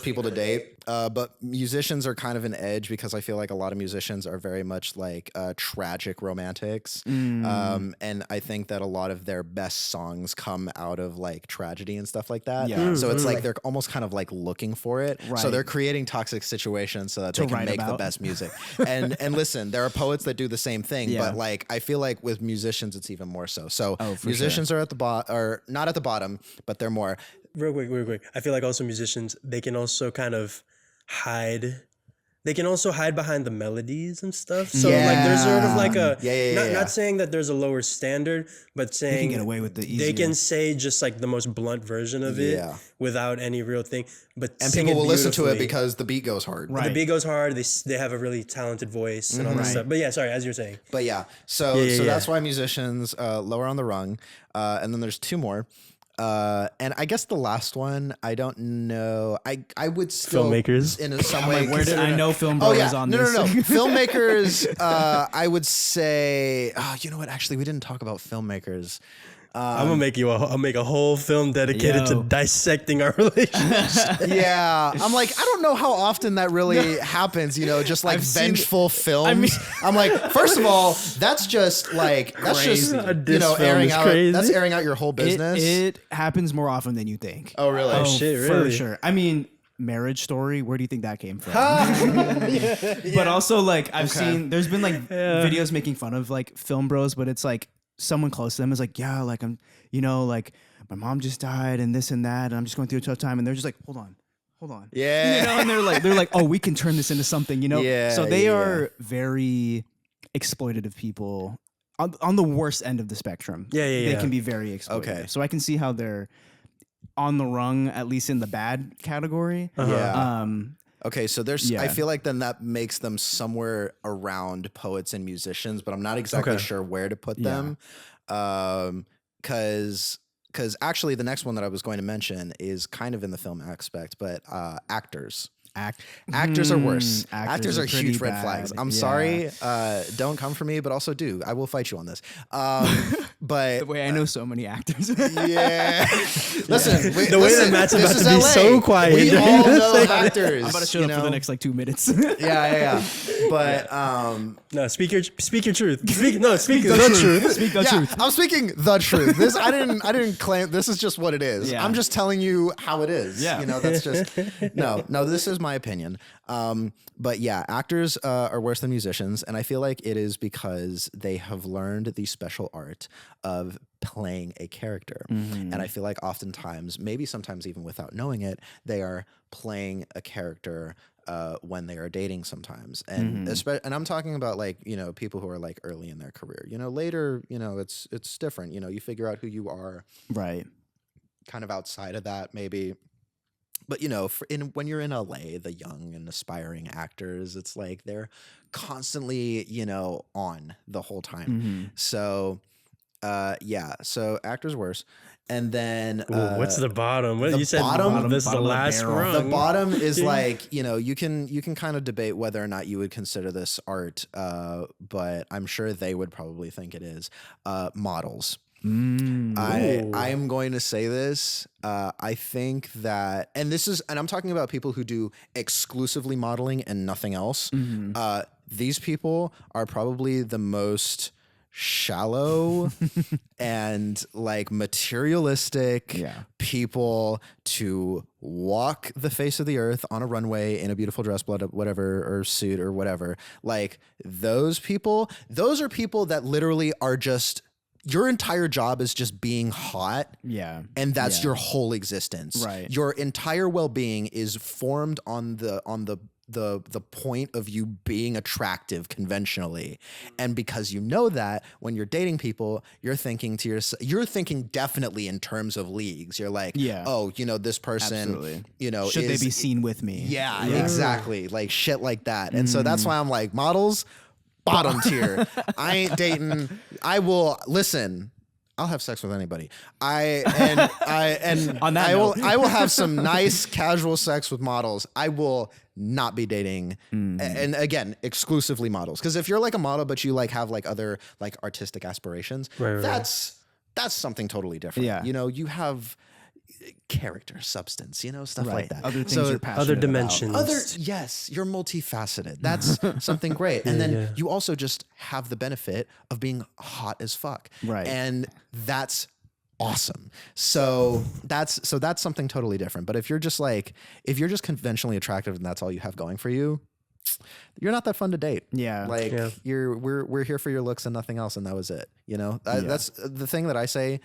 people to date. But musicians are kind of an edge because I feel like a lot of musicians are very much like tragic romantics. And I think that a lot of their best songs come out of like tragedy and stuff like that. Yeah. So it's like they're almost kind of like looking for it. Right. So they're creating toxic situations so that they can write make the about. best music. and listen, there are poets that do the same thing, Yeah. but like I feel like with musicians it's even more so. So for musicians are at the bottom, or not at the bottom, but they're more. real quick. I feel like also musicians, they can also kind of hide. They can also hide behind the melodies and stuff. So like there's sort of like a not saying that there's a lower standard, but saying They can get away with the easier. they can say just like the most blunt version of it without any real thing. But And sing people will listen to it beautifully. because the beat goes hard. Right. The beat goes hard. They have a really talented voice and all this stuff. But yeah, sorry, as you were saying. But yeah, so that's why musicians lower on the rung. And then there's two more. And I guess the last one, I don't know. I would still Filmmakers. in some way. Where did I know Film Bro Oh yeah, is on no. this? Filmmakers. I would say. Oh, you know what? Actually, we didn't talk about filmmakers. I'm gonna I'll make a whole film dedicated to dissecting our relationship. Yeah, I'm like, I don't know how often that really happens. Just like vengeful films. I'm like, first of all, that's just like Crazy. A diss film airing is out. crazy. That's airing out your whole business. It happens more often than you think. Oh really? Oh, shit, For really? sure. I mean, Marriage Story, where do you think that came from? But also, like, I've seen, there's been like videos making fun of like film bros, but it's like someone close to them is like, yeah, like I'm, like my mom just died and this and that, and I'm just going through a tough time. And they're just like, hold on. Yeah. And they're like, oh, we can turn this into something, Yeah, So they are very exploitative people on the worst end of the spectrum. They can be very exploitative. Okay. So I can see how they're on the rung, at least in the bad category. Yeah. Okay, so there's. I feel like then that makes them somewhere around poets and musicians, but I'm not exactly sure where to put them. Because actually the next one that I was going to mention is kind of in the film aspect, but actors. Actors are worse. Actors are huge red flags. I'm sorry. Don't come for me, but also do. I will fight you on this. But The way I know so many actors. yeah. Listen, The way that Matt's about to be LA. so quiet. We all know actors. I'm about to shut up for the next like 2 minutes. Yeah. But No, speak your truth. Speak the truth. Speak the truth. I'm speaking the truth. This I didn't claim. This is just what it is. Yeah. I'm just telling you how it is. Yeah. That's just no. This is my opinion. But yeah, actors are worse than musicians, and I feel like it is because they have learned the special art of playing a character. And I feel like oftentimes, maybe sometimes even without knowing it, they are playing a character when they are dating sometimes. And and I'm talking about like, people who are like early in their career. Later, it's different. You figure out who you are. Right. Kind of outside of that, maybe. But when you're in LA, the young and aspiring actors, it's like they're constantly, on the whole time. So, so actors worse. And then what's the bottom? What the you said? bottom- This is the bottom of the last barrel. rung. the bottom is like, you can kind of debate whether or not you would consider this art, but I'm sure they would probably think it is. Models. I am going to say this. I think that, and I'm talking about people who do exclusively modeling and nothing else. These people are probably the most shallow and like materialistic people to walk the face of the earth on a runway in a beautiful dress, whatever, or suit or whatever. Like those are people that literally are just, your entire job is just being hot. Yeah. And that's your whole existence. Right. Your entire well-being is formed on the the point of you being attractive conventionally. And because you know that, when you're dating people, you're thinking to yourself, you're thinking definitely in terms of leagues. You're like, oh, you know, this person, Absolutely. you know, should they be seen with me? Yeah, exactly. Like shit like that. And so that's why I'm like, models, bottom tier. I ain't dating. I will listen. I'll have sex with anybody. I will have some nice casual sex with models. I will not be dating, and again, exclusively models. Because if you're like a model, but you like have like other like artistic aspirations, that's something totally different. Yeah. You know, you have character, substance, you know, stuff like that. Other things you're passionate other dimensions. about. Yes, you're multifaceted. That's something great. And then you also just have the benefit of being hot as fuck. Right. And that's awesome. So that's something totally different. But if you're just conventionally attractive and that's all you have going for you, you're not that fun to date. Yeah. Like we're here for your looks and nothing else. And that was it. You know, that's the thing that I say,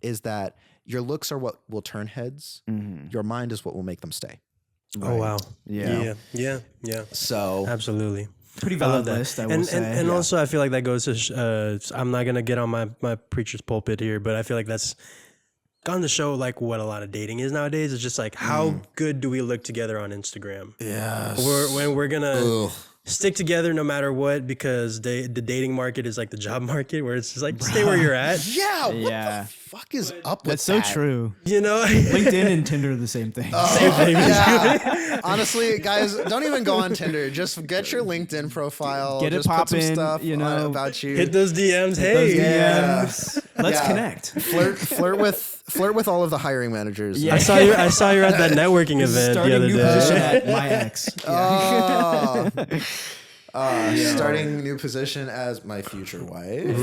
is that your looks are what will turn heads. Your mind is what will make them stay. Oh, wow. Yeah. Yeah. So absolutely. Pretty valid list, I will say. And also I feel like that goes to, I'm not going to get on my preacher's pulpit here, but I feel like that's gone to show like what a lot of dating is nowadays. It's just like, how good do we look together on Instagram? Yes. We're going to stick together no matter what, because the dating market is like the job market, where it's just like, stay where you're at. Yeah. What the fuck is up with That's so true. You know, LinkedIn and Tinder are the same thing. same thing. Yeah. Honestly, guys, don't even go on Tinder. Just get your LinkedIn profile. Get it just put some poppin', stuff you know, about you. Hit those DMs. Hey, Let's connect. Flirt with all of the hiring managers. Yeah. I saw you at that networking event the other Starting new day. position at my ex. Starting new position as my future wife.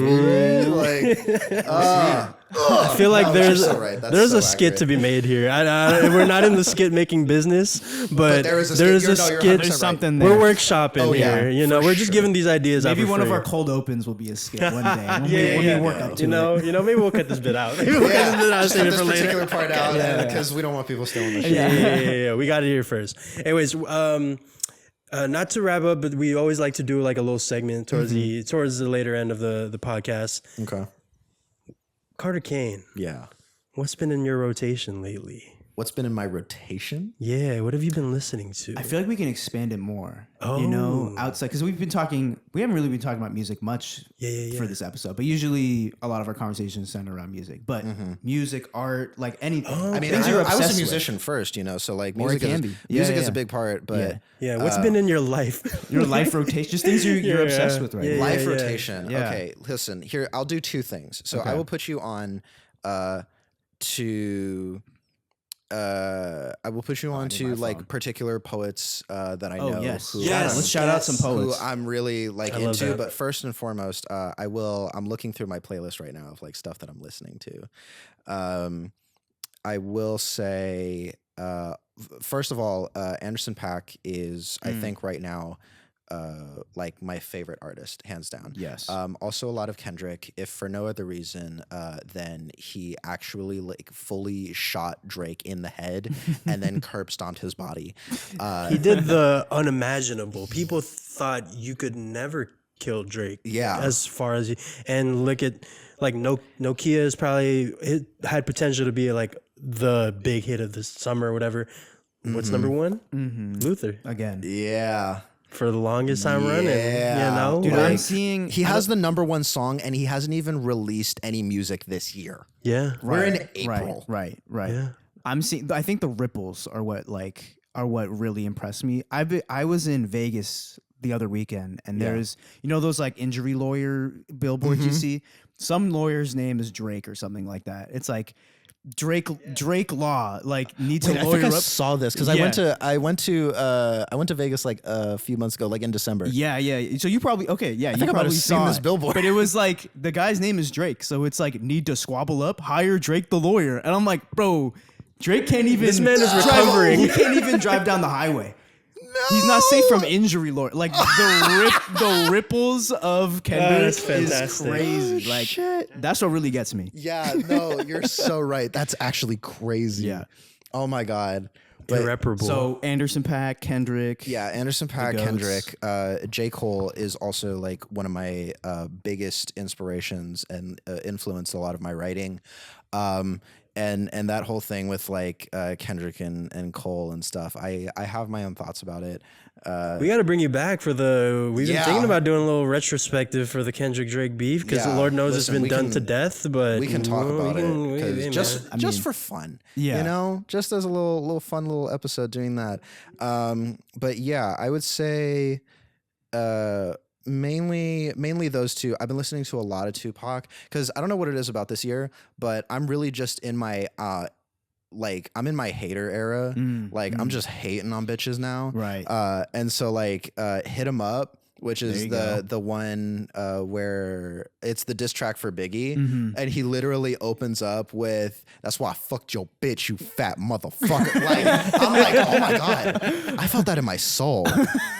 I feel like there's so right. That's there's so a skit accurate. to be made here. We're not in the skit making business, but there is a there's skit. a You're skit. There's something We're there. workshopping here. You know, we're just giving these ideas out Maybe for one of free. our cold opens will be a skit one day. When we work up to You know, maybe we'll cut this bit out. Maybe we'll cut this bit out. Just Save cut it this for later. particular part out because we don't want people stealing the shit. Yeah. We got it here first. Anyways, not to wrap up, but we always like to do like a little segment towards the later end of the podcast. Okay. Carter Kane, Yeah. what's been in your rotation lately? What's been in my rotation? Yeah, what have you been listening to? I feel like we can expand it more. You know, outside, because we haven't really been talking about music much for this episode, but usually a lot of our conversations center around music. But music, art, like anything. I mean, things you're I was obsessed a with. musician first, you know, so like Or it music can is be. music Yeah, is yeah. a big part, but what's been in your life? Your life rotation, just things you're obsessed with right now. life rotation. Yeah. Okay, listen, here I'll do two things. So I will put you on to like particular poets that I know. Oh yes, who, let's shout out some who poets. I'm really like love into. that. But first and foremost, I'm looking through my playlist right now of like stuff that I'm listening to. I will say, first of all, Anderson .Paak is I think right now like my favorite artist, hands down. Yes. Also a lot of Kendrick, if for no other reason than he actually like fully shot Drake in the head and then curb stomped his body. He did the unimaginable. People thought you could never kill Drake. Yeah. As far as and look at like Nokia is probably, it had potential to be like the big hit of the summer or whatever. What's number one? Luther. Again. Yeah. For the longest time running. You know? Dude, like, I'm seeing He has the number one song and he hasn't even released any music this year. yeah. We're in April. Right. Yeah. I'm seeing. I think the ripples are what really impressed me. I was in Vegas the other weekend, and there's those like injury lawyer billboards you see. Some lawyer's name is Drake or something like that. It's like Drake Law, like need to Wait, lawyer I think up. I saw this because I went to Vegas like a few months ago, like in December. Yeah. So you probably I you think I might probably have seen saw this it. billboard. But it was like the guy's name is Drake, so it's like need to squabble up, hire Drake the lawyer, and I'm like, bro, Drake can't even. This man is drive- recovering. He can't even drive down the highway. No! He's not safe from injury lawyer. Like the ripples of Kendrick that's is fantastic. crazy. Like shit. that's what really gets me. Yeah, no, you're so right. That's actually crazy. Yeah. Oh my God. But Irreparable. So Anderson .Paak, Kendrick. yeah, Anderson .Paak, goats. Kendrick, J. Cole is also like one of my biggest inspirations and influenced a lot of my writing. And that whole thing with like Kendrick and Cole and stuff, I have my own thoughts about it. We got to bring you back for the. We've been Yeah. thinking about doing a little retrospective for the Kendrick Drake beef because Yeah, Lord knows listen, it's we been done can- to death. But We can talk about it hey, 'cause man. just for fun, Yeah. you know, just as a little fun little episode doing that. But yeah, I would say mainly those two. I've been listening to a lot of Tupac because I don't know what it is about this year, but I'm really just in my like I'm in my hater era. Like I'm just hating on bitches now. Right. And so like Hit 'Em Up, which There is you go. the one where it's the diss track for Biggie, Mm-hmm. and he literally opens up with "That's why I fucked your bitch, you fat motherfucker." Like I'm like, oh my god, I felt that in my soul.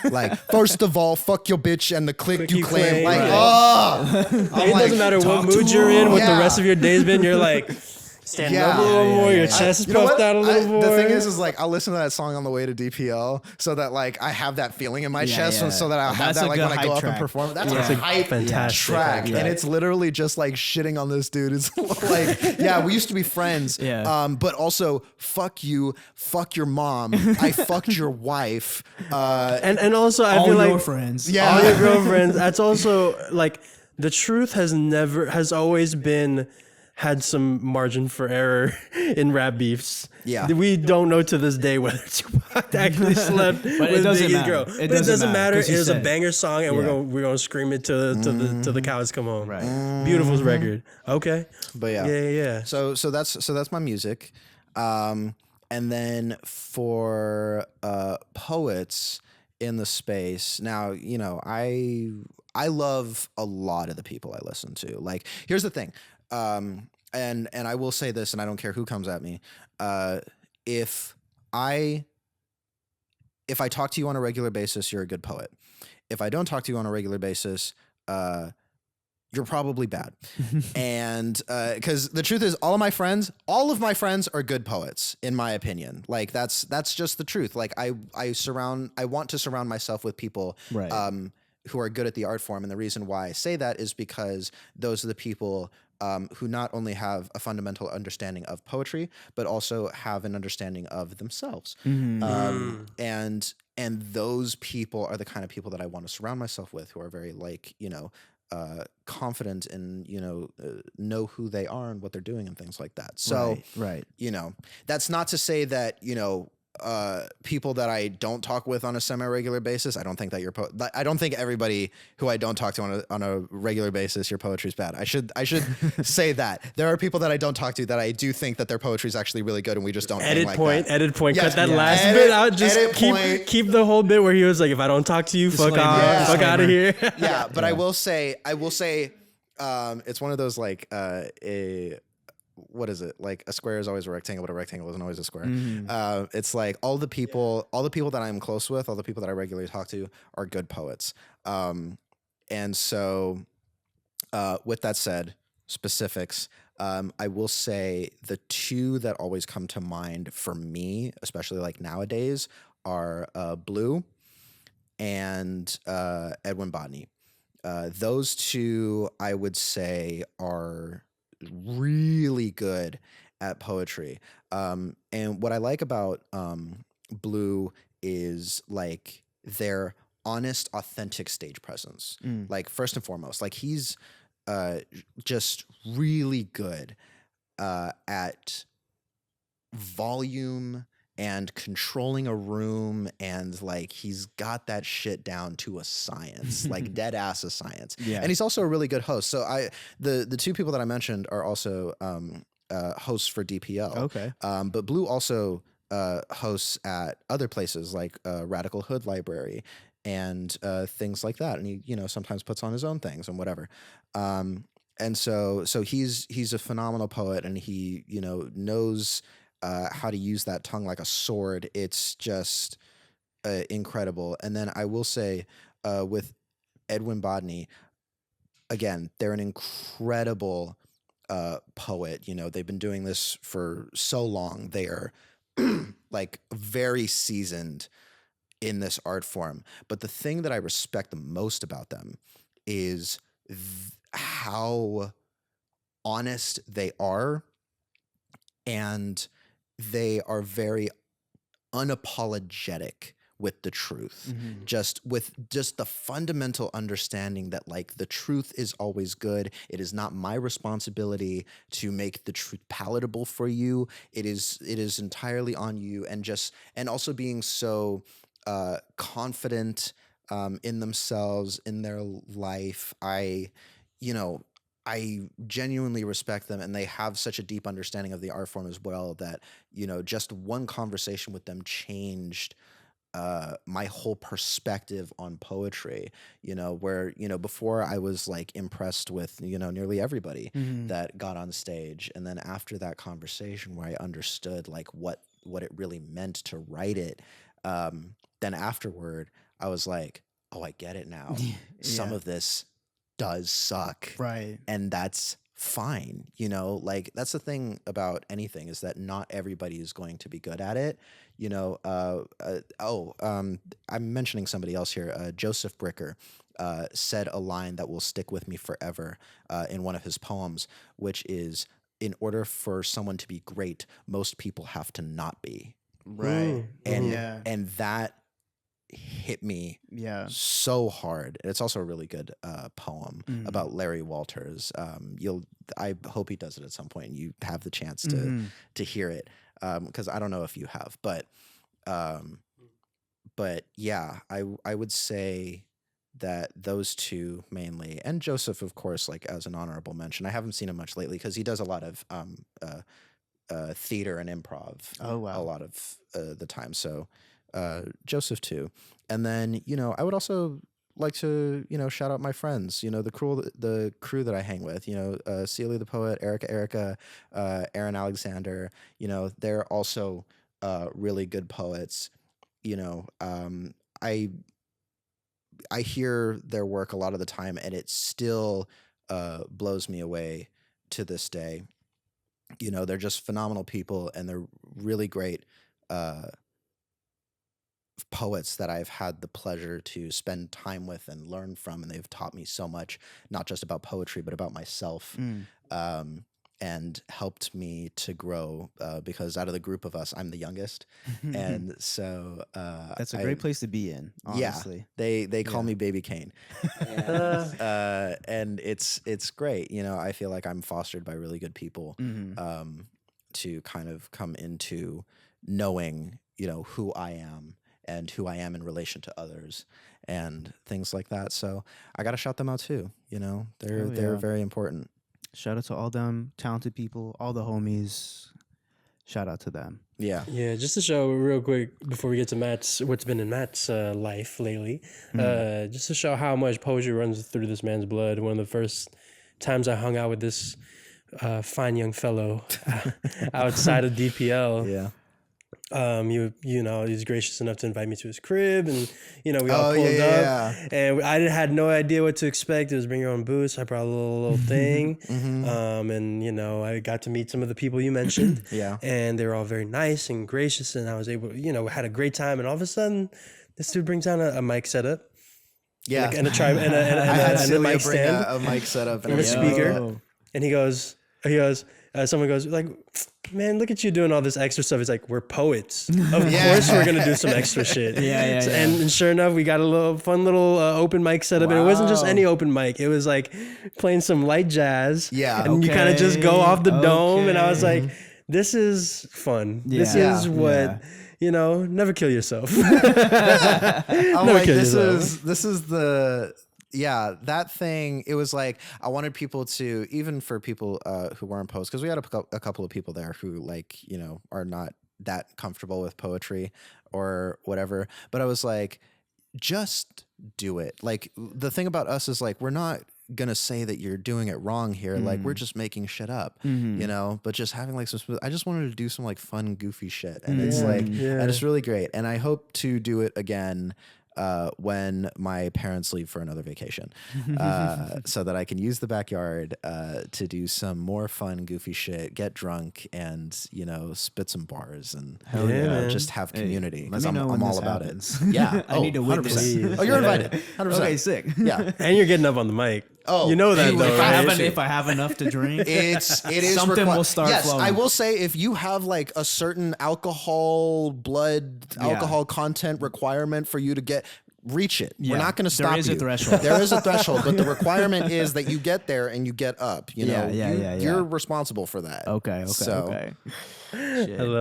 Like first of all, fuck your bitch and the click you claim. Like right. oh, It doesn't matter what mood you're in, what the Yeah. rest of your day's been. You're like standing up a little more. Your chest is You know puffed what? out a little more. The thing is like I'll listen to that song on the way to DPL so that like I have that feeling in my chest, yeah. so that I'll have That's that a like good when I go hype up and track. perform. That's Yeah. a hype Fantastic. track, Yeah. and it's literally just like shitting on this dude. It's like, yeah, we used to be friends, Yeah. but also fuck you, fuck your mom, I fucked your wife, and also I All feel your like friends. Yeah. all your girlfriends. That's also like the truth has always been had some margin for error in rap beefs. Yeah. We don't know to this day whether Tupac actually slept But with it doesn't Biggie's matter. girl. It But it doesn't matter. 'cause It you was a said it. banger song, and Yeah. we're gonna scream it till the cows come home. Right. Beautiful record. Okay. but yeah. Yeah. So that's my music, and then for poets in the space. Now you know I love a lot of the people I listen to. Like here's the thing, and I will say this, and I don't care who comes at me. If I talk to you on a regular basis, you're a good poet. If I don't talk to you on a regular basis, you're probably bad. And because the truth is, all of my friends are good poets, in my opinion. Like that's just the truth. Like I want to surround myself with people Right. who are good at the art form. And the reason why I say that is because those are the people who not only have a fundamental understanding of poetry, but also have an understanding of themselves. And those people are the kind of people that I want to surround myself with, who are very like, you know, confident and, you know who they are and what they're doing and things like that. So, Right. you know, that's not to say that, you know, people that I don't talk with on a semi-regular basis, I don't think that I don't think everybody who I don't talk to on a regular basis, your poetry's bad. I should say that there are people that I don't talk to that I do think that their poetry is actually really good, and we just don't hang like that. Edit point. Yes, Cut that yeah. last Edit- bit out. Just edit point. keep the whole bit where he was like, "If I don't talk to you, fuck Disclaimer. off, Yeah. fuck out of here." Yeah, but I will say, it's one of those like what is it? Like a square is always a rectangle, but a rectangle isn't always a square. It's like all the people that I'm close with, all the people that I regularly talk to are good poets. And so with that said, specifics, I will say the two that always come to mind for me, especially like nowadays, are Blue and Edwin Botany. Those two, I would say, are really good at poetry. And what I like about Blue is like their honest, authentic stage presence. Like first and foremost, like he's just really good at volume and controlling a room, and like he's got that shit down to a science, like dead ass a science. Yeah. And he's also a really good host. So the two people that I mentioned are also hosts for DPL. Okay. But Blue also hosts at other places like Radical Hood Library and things like that. And he, you know, sometimes puts on his own things and whatever. And so he's a phenomenal poet, and he, you know, knows how to use that tongue like a sword. It's just incredible. And then I will say with Edwin Botany, again, they're an incredible poet. You know, they've been doing this for so long. They are like very seasoned in this art form. But the thing that I respect the most about them is how honest they are, and they are very unapologetic with the truth, just the fundamental understanding that like the truth is always good. It is not my responsibility to make the truth palatable for you. It is entirely on you, and also being so confident in themselves, in their life. I genuinely respect them, and they have such a deep understanding of the art form as well that, just one conversation with them changed my whole perspective on poetry, where, before I was like impressed with, nearly everybody that got on stage. And then after that conversation where I understood like what it really meant to write it, then afterward I was like, oh, I get it now. Some of this does suck. Right. And that's fine. Like that's the thing about anything, is that not everybody is going to be good at it. I'm mentioning somebody else here. Joseph Bricker said a line that will stick with me forever in one of his poems, which is, in order for someone to be great, most people have to not be. Right. And that hit me so hard. It's also a really good poem about Larry Walters. I hope he does it at some point and you have the chance to hear it, because I don't know if you have, but yeah, I would say that those two mainly, and Joseph, of course, like as an honorable mention. I haven't seen him much lately because he does a lot of theater and improv. Oh, wow. A lot of the time. So Joseph too. And then, I would also like to, shout out my friends, the crew that I hang with, Celia the Poet, Erica, Aaron Alexander, they're also really good poets. I hear their work a lot of the time, and it still blows me away to this day. They're just phenomenal people, and they're really great poets that I've had the pleasure to spend time with and learn from, and they've taught me so much, not just about poetry, but about myself, and helped me to grow, because out of the group of us, I'm the youngest. And so that's a great place to be in, honestly. Yeah, they call me Baby Kane. And it's great. I feel like I'm fostered by really good people to kind of come into knowing, who I am and who I am in relation to others and things like that. So I got to shout them out too. They're very important. Shout out to all them talented people, all the homies. Shout out to them. Yeah. Just to show real quick before we get to what's been in Matt's life lately, just to show how much poetry runs through this man's blood. One of the first times I hung out with this fine young fellow outside of DPL. Yeah. He was gracious enough to invite me to his crib, and we all pulled up, and I had no idea what to expect. It was bring your own booze. I brought a little thing, and I got to meet some of the people you mentioned, and they were all very nice and gracious, and I was able, had a great time. And all of a sudden, this dude brings down a mic setup, and a tribe, and a mic stand, a mic setup, and a speaker, and he goes, someone goes like, man, look at you doing all this extra stuff. It's like, we're poets. Of course we're going to do some extra shit. And sure enough, we got a fun little open mic setup. And it wasn't just any open mic. It was like playing some light jazz. Yeah. And you kind of just go off the dome. And I was like, this is fun. This is what, never kill yourself. Never kill yourself. This is the... Yeah, that thing, it was like, I wanted people to, even for people who weren't poets, because we had a couple of people there who are not that comfortable with poetry or whatever. But I was like, just do it. Like, the thing about us is like, we're not going to say that you're doing it wrong here. Like, we're just making shit up, but just having like some, I just wanted to do some like fun, goofy shit. And it's like, and it's really great. And I hope to do it again. when my parents leave for another vacation, so that I can use the backyard to do some more fun, goofy shit, get drunk, and spit some bars and just have community. Because I'm all about it. Yeah, I need to witness. 100%. Oh, you're invited. 100%. Okay, sick. Yeah, And you're getting up on the mic. Oh, you know that anyway, though, right? If I have enough to drink, it is something will start Yes, flowing. I will say if you have like a certain alcohol content requirement for you to reach it. Yeah. We're not going to stop you. There is a threshold. There is a threshold, but the requirement is that you get there and you get up. You're responsible for that. Okay. I love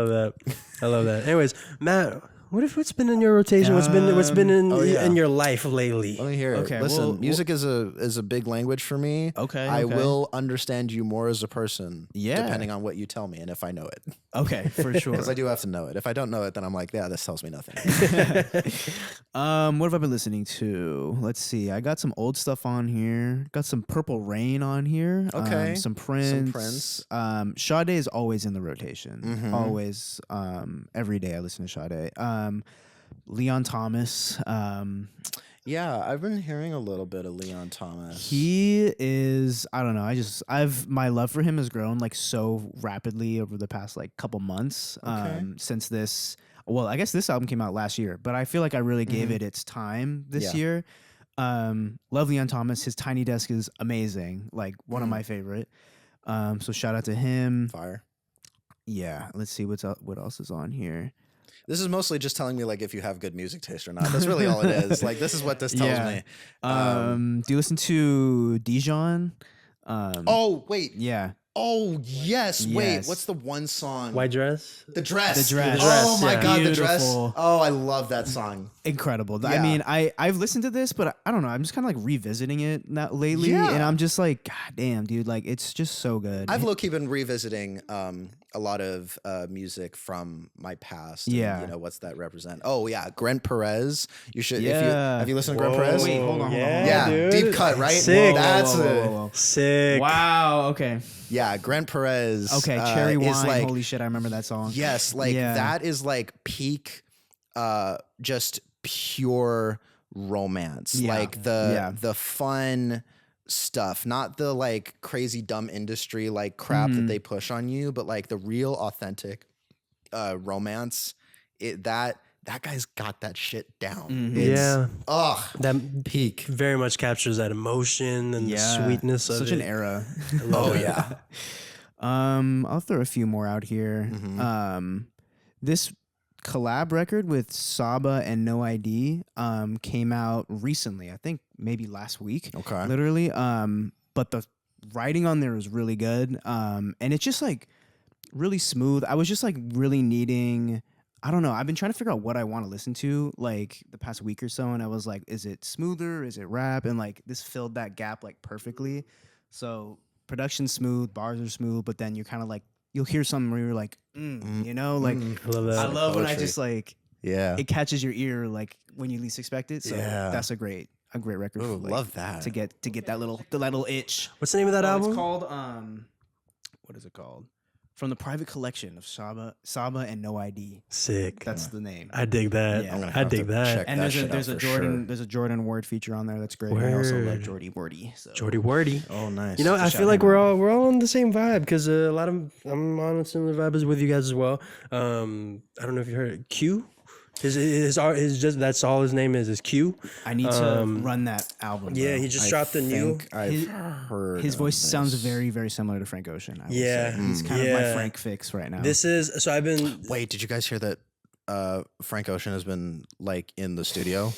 that. I love that. Anyways, Matt, what's been in your rotation? What's been in your life lately? Let me hear it. Okay, Listen, music is a big language for me. Okay, I okay. will understand you more as a person. Yeah. Depending on what you tell me and if I know it. Okay, for sure. Because I do have to know it. If I don't know it, then I'm like, yeah, this tells me nothing. What have I been listening to? Let's see. I got some old stuff on here. Got some Purple Rain on here. Okay. Some Prince. Sade is always in the rotation. Always. Every day I listen to Sade. Leon Thomas. Yeah, I've been hearing a little bit of Leon Thomas. He is, I don't know. My love for him has grown like so rapidly over the past like couple months. Since this, well, I guess this album came out last year, but I feel like I really gave it its time this year. Love Leon Thomas. His Tiny Desk is amazing. Like one of my favorite. So shout out to him. Fire. Yeah. Let's see what else is on here. This is mostly just telling me like if you have good music taste or not. That's really all it is. Like this is what this tells me. Do you listen to Dijon? Oh wait. Yeah. Oh yes. Wait. Yes. What's the one song? White Dress? The Dress. The Dress. Oh my yeah. god, The Dress. Beautiful. Oh, I love that song. Incredible. Yeah. I mean, I've listened to this, but I don't know. I'm just kind of like revisiting it lately, Yeah. and I'm just like, God damn, dude! Like, it's just so good. I've low-key been revisiting a lot of music from my past. Yeah. And, what's that represent? Oh yeah, Grant Perez. You should. Yeah. Have you listened to Grant Perez? Wait, hold on. Yeah, dude. deep cut, right? Sick. That's Whoa. Sick. Wow. Okay. Yeah, Grant Perez. Okay. Cherry Wine. is like, Holy shit! I remember that song. yes, like Yeah. that is like peak, just pure romance. Yeah. Like the fun stuff, not the like crazy dumb industry like crap that they push on you, but like the real authentic romance. That guy's got that shit down. Yeah. That peak. Very much captures that emotion and the sweetness of Such it. an era. Oh yeah. I'll throw a few more out here. This collab record with Saba and No ID came out recently. I think maybe last week. Okay. Literally. But the writing on there is really good. And it's just like really smooth. I was just like really needing, I don't know. I've been trying to figure out what I want to listen to like the past week or so. And I was like, is it smoother? Is it rap? And like this filled that gap like perfectly. So production's smooth, bars are smooth, but then you're kind of like, you'll hear something where you're like, like I love that. I love when I Poetry. just like, Yeah. it catches your ear like when you least expect it. So Yeah. that's a great record. Ooh, for, like, love that. to get that little itch. What's the name of that album? It's called what is it called? From the Private Collection of Saba and No ID. Sick. That's the name. I dig that. Yeah. I'm gonna I have dig to that. check And that there's a shit out for Jordan sure. there's a Jordan Word feature on there that's great. And I also love Word. Jordy Wordy. So. Jordy Wordy. Oh, nice. You know, I shout feel like him we're all on the same vibe because I'm on a similar vibe as with you guys as well. I don't know if you heard it. Q. His just that's all his name is Q. I need to run that album. Yeah, bro. he just dropped a new. I've heard His of voice this. sounds very, very similar to Frank Ocean. I would Yeah. say. He's kind of my Yeah. Frank fix right now. This is so I've been. Wait, did you guys hear that Frank Ocean has been like in the studio?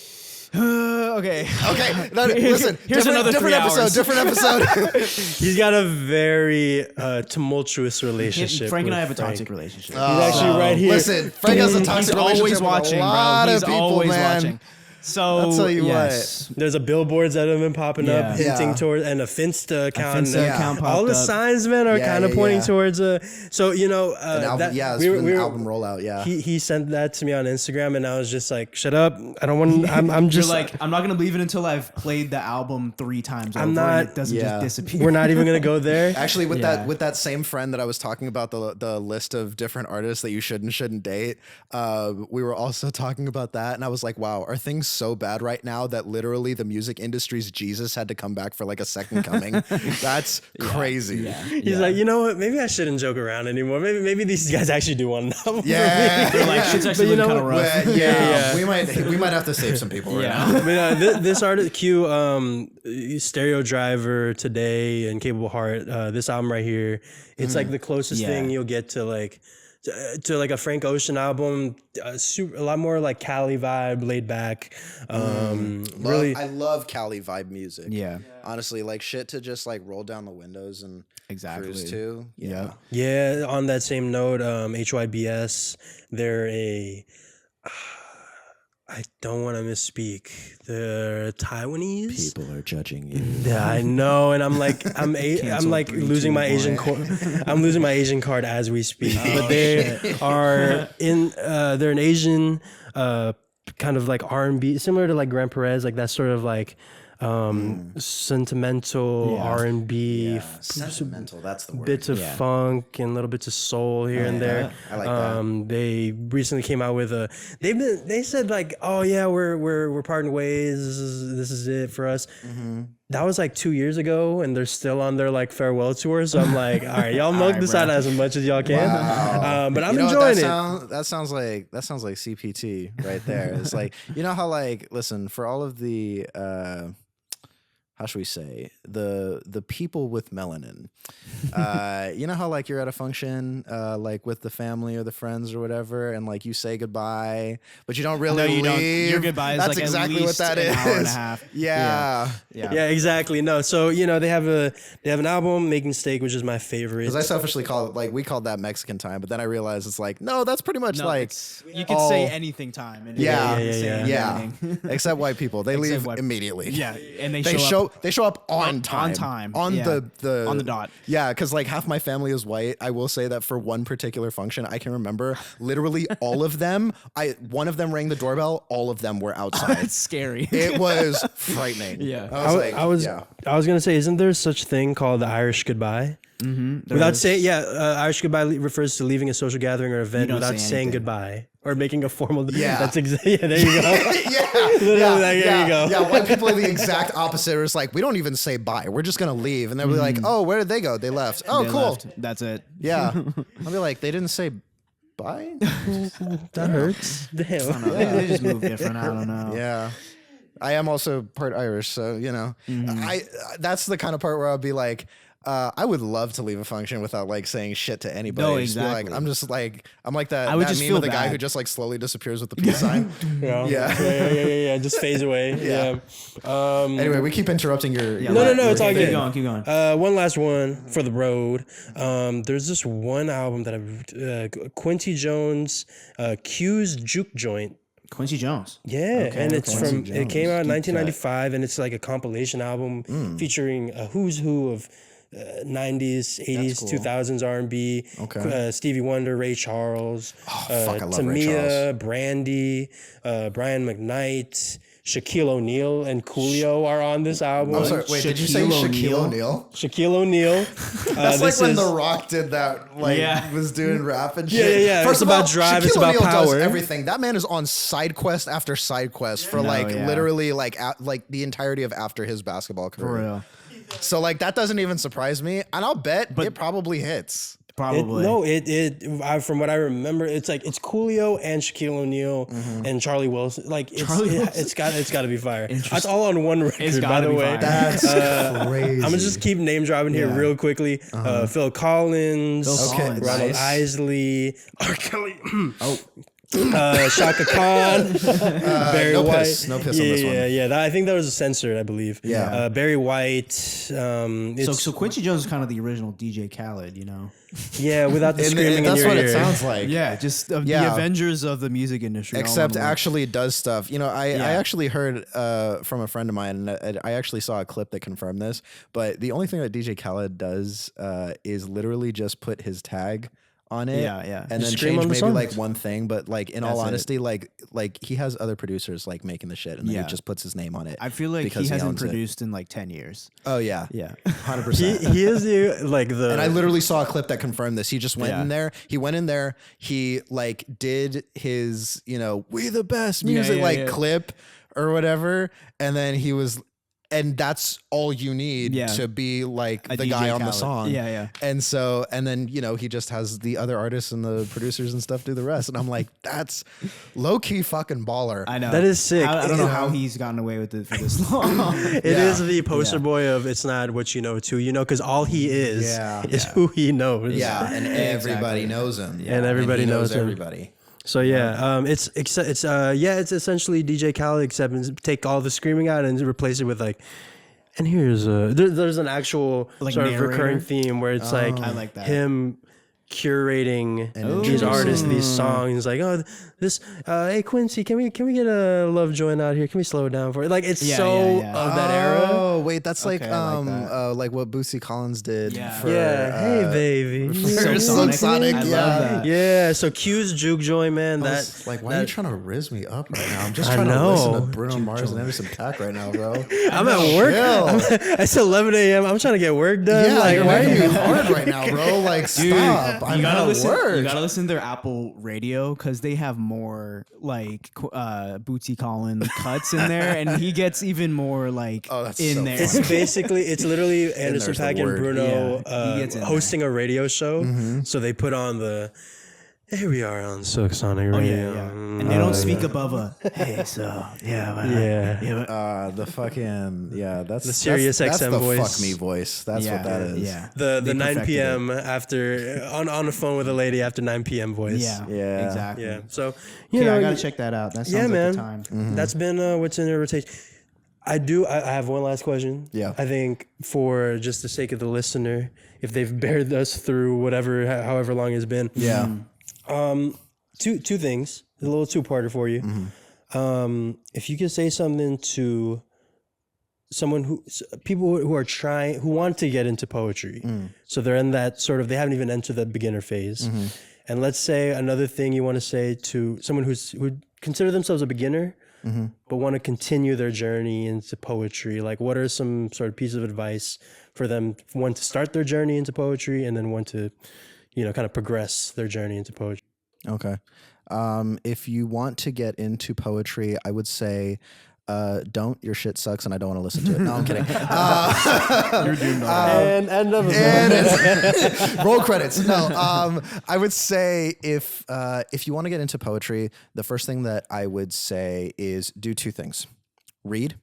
okay. Okay, listen. Here's another 3 hours. Different episode. He's got a very tumultuous relationship. Frank and I have a with Frank. toxic relationship. He's actually right here. Listen, Frank has a He's toxic always relationship watching, with a lot bro. of He's people, always man. watching. So I'll tell you yes. There's a billboards that have been popping Yeah. up, hinting Yeah. towards, and a Finsta account. Finsta and account all popped the up. signs, man, are Yeah, kind of yeah, pointing yeah. towards so you know, An album, that, yeah, it's we been were- an album rollout. Yeah, He sent that to me on Instagram, and I was just like, "Shut up! I don't want. I'm You're just like, I'm not gonna believe it until I've played the album 3 times over I'm and not- it doesn't Yeah. just disappear. We're not even gonna go there. actually, with Yeah. that same friend that I was talking about the list of different artists that you should and shouldn't date, we were also talking about that, and I was like, wow, are things so bad right now that literally the music industry's Jesus had to come back for like a second coming. That's crazy. Yeah. He's like, you know what? Maybe I shouldn't joke around anymore. Maybe these guys actually do want an album. Yeah. They're like, shit's actually looking kind of rough. Well, yeah. We might have to save some people right now. But, this artist, Stereo Driver, Today, and Capable Heart, this album right here, it's like the closest thing you'll get to like a Frank Ocean album, a lot more like Cali vibe, laid back. Really, I love Cali vibe music. Yeah. Honestly, like shit to just like roll down the windows and cruise to. Yeah. Yeah. On that same note, HYBS, they're I don't want to misspeak. They're Taiwanese. People are judging you. Yeah, I know, and I'm like, I'm like losing my Asian I'm losing my Asian card as we speak. But they are they're an Asian kind of like R&B, similar to like Grand Perez, like that sort of like sentimental R&B, sentimental. That's the word. bits of funk and little bits of soul here and there. I like that. They recently came out with they said like, oh yeah, we're parting ways. This is it for us. That was like 2 years ago, and they're still on their like farewell tour. So I'm like, all right, y'all milk this out as much as y'all can. Wow. But I'm enjoying it. That sounds like CPT right there. It's like, you know how like, listen, for all of the how should we say, the people with melanin, you know how like you're at a function like with the family or the friends or whatever, and like you say goodbye, but you don't really leave. Don't. Your goodbye is That's like exactly at what least that an is. hour and a half. Yeah. Yeah, exactly. No, so they have an album, Making Steak, which is my favorite. Because I selfishly call it, like, we called that Mexican time, but then I realized it's like, no, that's pretty much like you could say anything time. And yeah. Except white people, they leave white- immediately. Yeah, and they show up on time. On time. On the on the dot. Yeah, because like half my family is white. I will say that for one particular function, I can remember literally all of them. One of them rang the doorbell. All of them were outside. It's scary. It was frightening. Yeah. I was gonna say, isn't there such thing called the Irish goodbye? Without saying, Irish goodbye refers to leaving a social gathering or event without saying goodbye or making a formal. Yeah. That's exactly. Yeah, there you go. There you go. Yeah, white people are the exact opposite. It's like, we don't even say bye. We're just gonna leave, and they'll be like, "Oh, where did they go? They left. Oh, They cool. left. That's it. Yeah." I'll be like, "They didn't say bye." That hurts. Damn. They just move different. I don't know. Yeah. I am also part Irish, so you know, that's the kind of part where I'll be like, I would love to leave a function without like saying shit to anybody. No, Just be exactly. I'm like that. I would that just meme feel of the guy bad. who just like slowly disappears with the peace sign. Yeah. Just phase away. Yeah. Anyway, we keep interrupting your. No, it's all good. Keep going. One last one for the road. There's this one album that Quincy Jones, Q's Juke Joint. Quincy Jones. Yeah, and it's Quincy it came out in Jones. Deep 1995, and it's like a compilation album featuring a who's who of 90s, 80s, cool. 2000s R&B. Okay. Stevie Wonder, Ray Charles, I love Ray Charles. Tamia, Brandy, Brian McKnight, Shaquille O'Neal, and Coolio are on this album. I'm sorry. Wait, did you say Shaquille O'Neal? Shaquille O'Neal. That's like when The Rock did that. Like was doing rap and shit. Yeah. First It's of about all, drive, Shaquille it's about O'Neal does power. everything. That man is on side quest after side quest for literally like the entirety of after his basketball career. For real. So like that doesn't even surprise me, and I'll bet it probably hits. Probably. From what I remember, it's Coolio and Shaquille O'Neal and Charlie Wilson. Like it's got to be fire. That's all on one record, by the way. That's crazy. I'm gonna just keep name dropping here real quickly. Phil Collins, Collins. Ronald Nice. Isley, R. Kelly. Shaka Khan, Barry no White. piss on this one. Yeah. I think that was censored, I believe. Yeah. Barry White. So Quincy Jones is kind of the original DJ Khaled, you know? Yeah, without the screaming in that's your what ear. it sounds like. Yeah, just the Avengers of the music industry. Except actually does stuff. You know, I actually heard from a friend of mine, and I actually saw a clip that confirmed this, but the only thing that DJ Khaled does is literally just put his tag on it, and then change maybe like one thing, but like in all honesty, like he has other producers like making the shit, and then he just puts his name on it. I feel like he hasn't produced in like 10 years. Oh yeah, 100%. He is the. And I literally saw a clip that confirmed this. He just went in there. He went in there. He like did his, "We the best" music clip or whatever. And then he was, and that's all you need to be like the DJ guy on the Khaled. song. Yeah. And so, and then, you know, he just has the other artists and the producers and stuff do the rest. And I'm like, that's low key fucking baller. I know. That is sick. I don't know how he's gotten away with it for this long. It is the poster boy of it's not what you know, it's who you know, because all he is who he knows. Yeah, and everybody knows him. And everybody he knows him. everybody. So it's essentially DJ Khaled, except take all the screaming out and replace it with like, and here's there's an actual like sort narrator? of recurring theme where it's like I like that. him curating these artists, these songs, like, oh, this, hey Quincy, can we get a love joint out here? Can we slow it down for it? Like, it's of that era. Oh wait, that's like like like what Bootsy Collins did. Yeah. For, Hey baby, Sonic. Sonic. I love that. yeah. So Q's juke joint, man. That Like, why are you trying to riz me up right now? I'm just I trying to know. listen to Bruno Mars and Anderson .Paak right now, bro. I'm at work. It's 11 a.m. I'm trying to get work done. Yeah, like, you're why are making you? me hard right now, bro? Like, stop. I'm at work. You gotta listen to their Apple Radio because they have more like Bootsy Collins cuts in there, and he gets even more like that's in so there. It's literally Anderson there's the .Paak and word. Bruno he gets in hosting a radio show. So they put on the. Here we are on Silk Sonic Radio. And they don't speak above a. Hey, so The fucking that's The Sirius that's XM the voice. fuck me voice. That's what that is. Yeah, The They 9 perfected p.m. after on the phone with a lady after 9 p.m. voice. Yeah. exactly. Yeah. So I gotta check that out. That sounds like man. the time. That's been what's in your rotation. I have one last question. Yeah. I think for just the sake of the listener, if they've bared us through whatever, however long it's been. Yeah. Two things. A little two-parter for you. If you could say something to someone people who are trying, who want to get into poetry. So they're in that sort of, they haven't even entered that beginner phase. And let's say another thing you want to say to someone who consider themselves a beginner, but want to continue their journey into poetry. Like, what are some sort of pieces of advice for them, one, to start their journey into poetry, and then one to, kind of progress their journey into poetry? Okay. If you want to get into poetry, I would say, don't. Your shit sucks, and I don't want to listen to it. No, I'm kidding. You're doing And end of it. Roll credits. No, I would say if you want to get into poetry, the first thing that I would say is do two things: read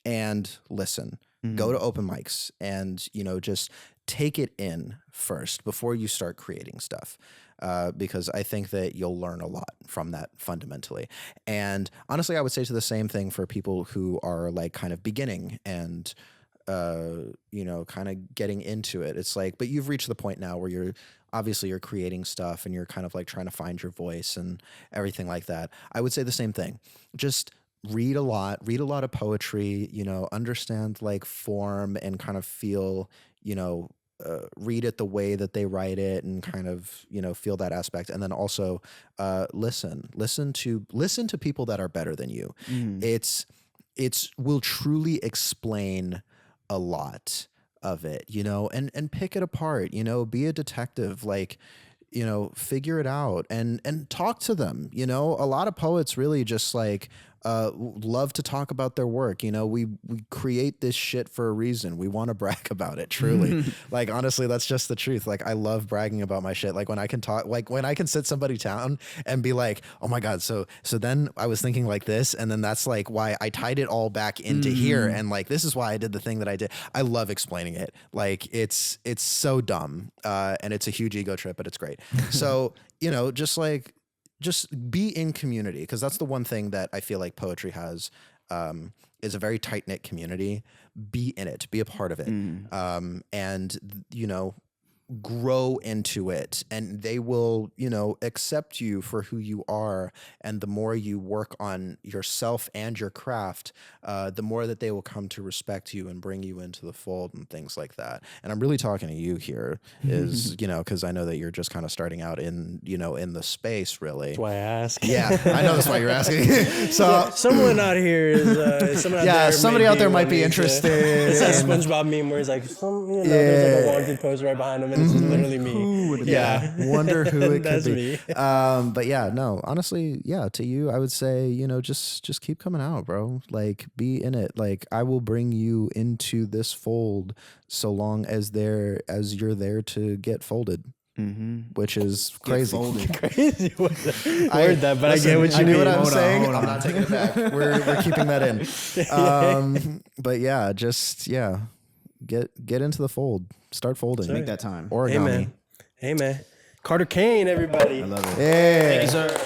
and listen. Go to open mics and just take it in first before you start creating stuff. Because I think that you'll learn a lot from that fundamentally. And honestly, I would say to the same thing for people who are like kind of beginning and, kind of getting into it. It's like, but you've reached the point now where you're creating stuff and you're kind of like trying to find your voice and everything like that. I would say the same thing. Just read a lot of poetry, understand like form and kind of feel, read it the way that they write it and kind of, feel that aspect. And then also listen to people that are better than you. It's will truly explain a lot of it, and pick it apart, be a detective, like, figure it out and talk to them. A lot of poets really just like love to talk about their work. We create this shit for a reason. We want to brag about it, truly. Like, honestly, that's just the truth. Like, I love bragging about my shit. Like, when I can talk, like when I can sit somebody down and be like, oh my God, so then I was thinking like this, and then that's like why I tied it all back into here, and like this is why I did the thing that I did. I love explaining it. Like, it's so dumb, and it's a huge ego trip, but it's great. So, just be in community, because that's the one thing that I feel like poetry has, is a very tight-knit community. Be in it, be a part of it, and grow into it, and they will accept you for who you are. And the more you work on yourself and your craft, the more that they will come to respect you and bring you into the fold and things like that. And I'm really talking to you here, is because I know that you're just kind of starting out in in the space, really. That's why I ask. Yeah, I know that's why you're asking. So someone out here is somebody out there might be interested. It's that SpongeBob meme where he's like, there's like a wanted poster right behind him, and it's literally me. Yeah. Wonder who it could That's be. me. But yeah, no, honestly, yeah, to you, I would say, just keep coming out, bro. Like, be in it. Like, I will bring you into this fold so long as you're there to get folded. Which is crazy. Crazy word that, but Listen, I get what you I mean. knew what I'm Hold on, saying. hold I'm on. not taking it back. We're keeping that in. But yeah, get into the fold. Start folding. Make that time. Origami. Hey man. Carter Kane, everybody. I love it. Yeah. Thank you, sir.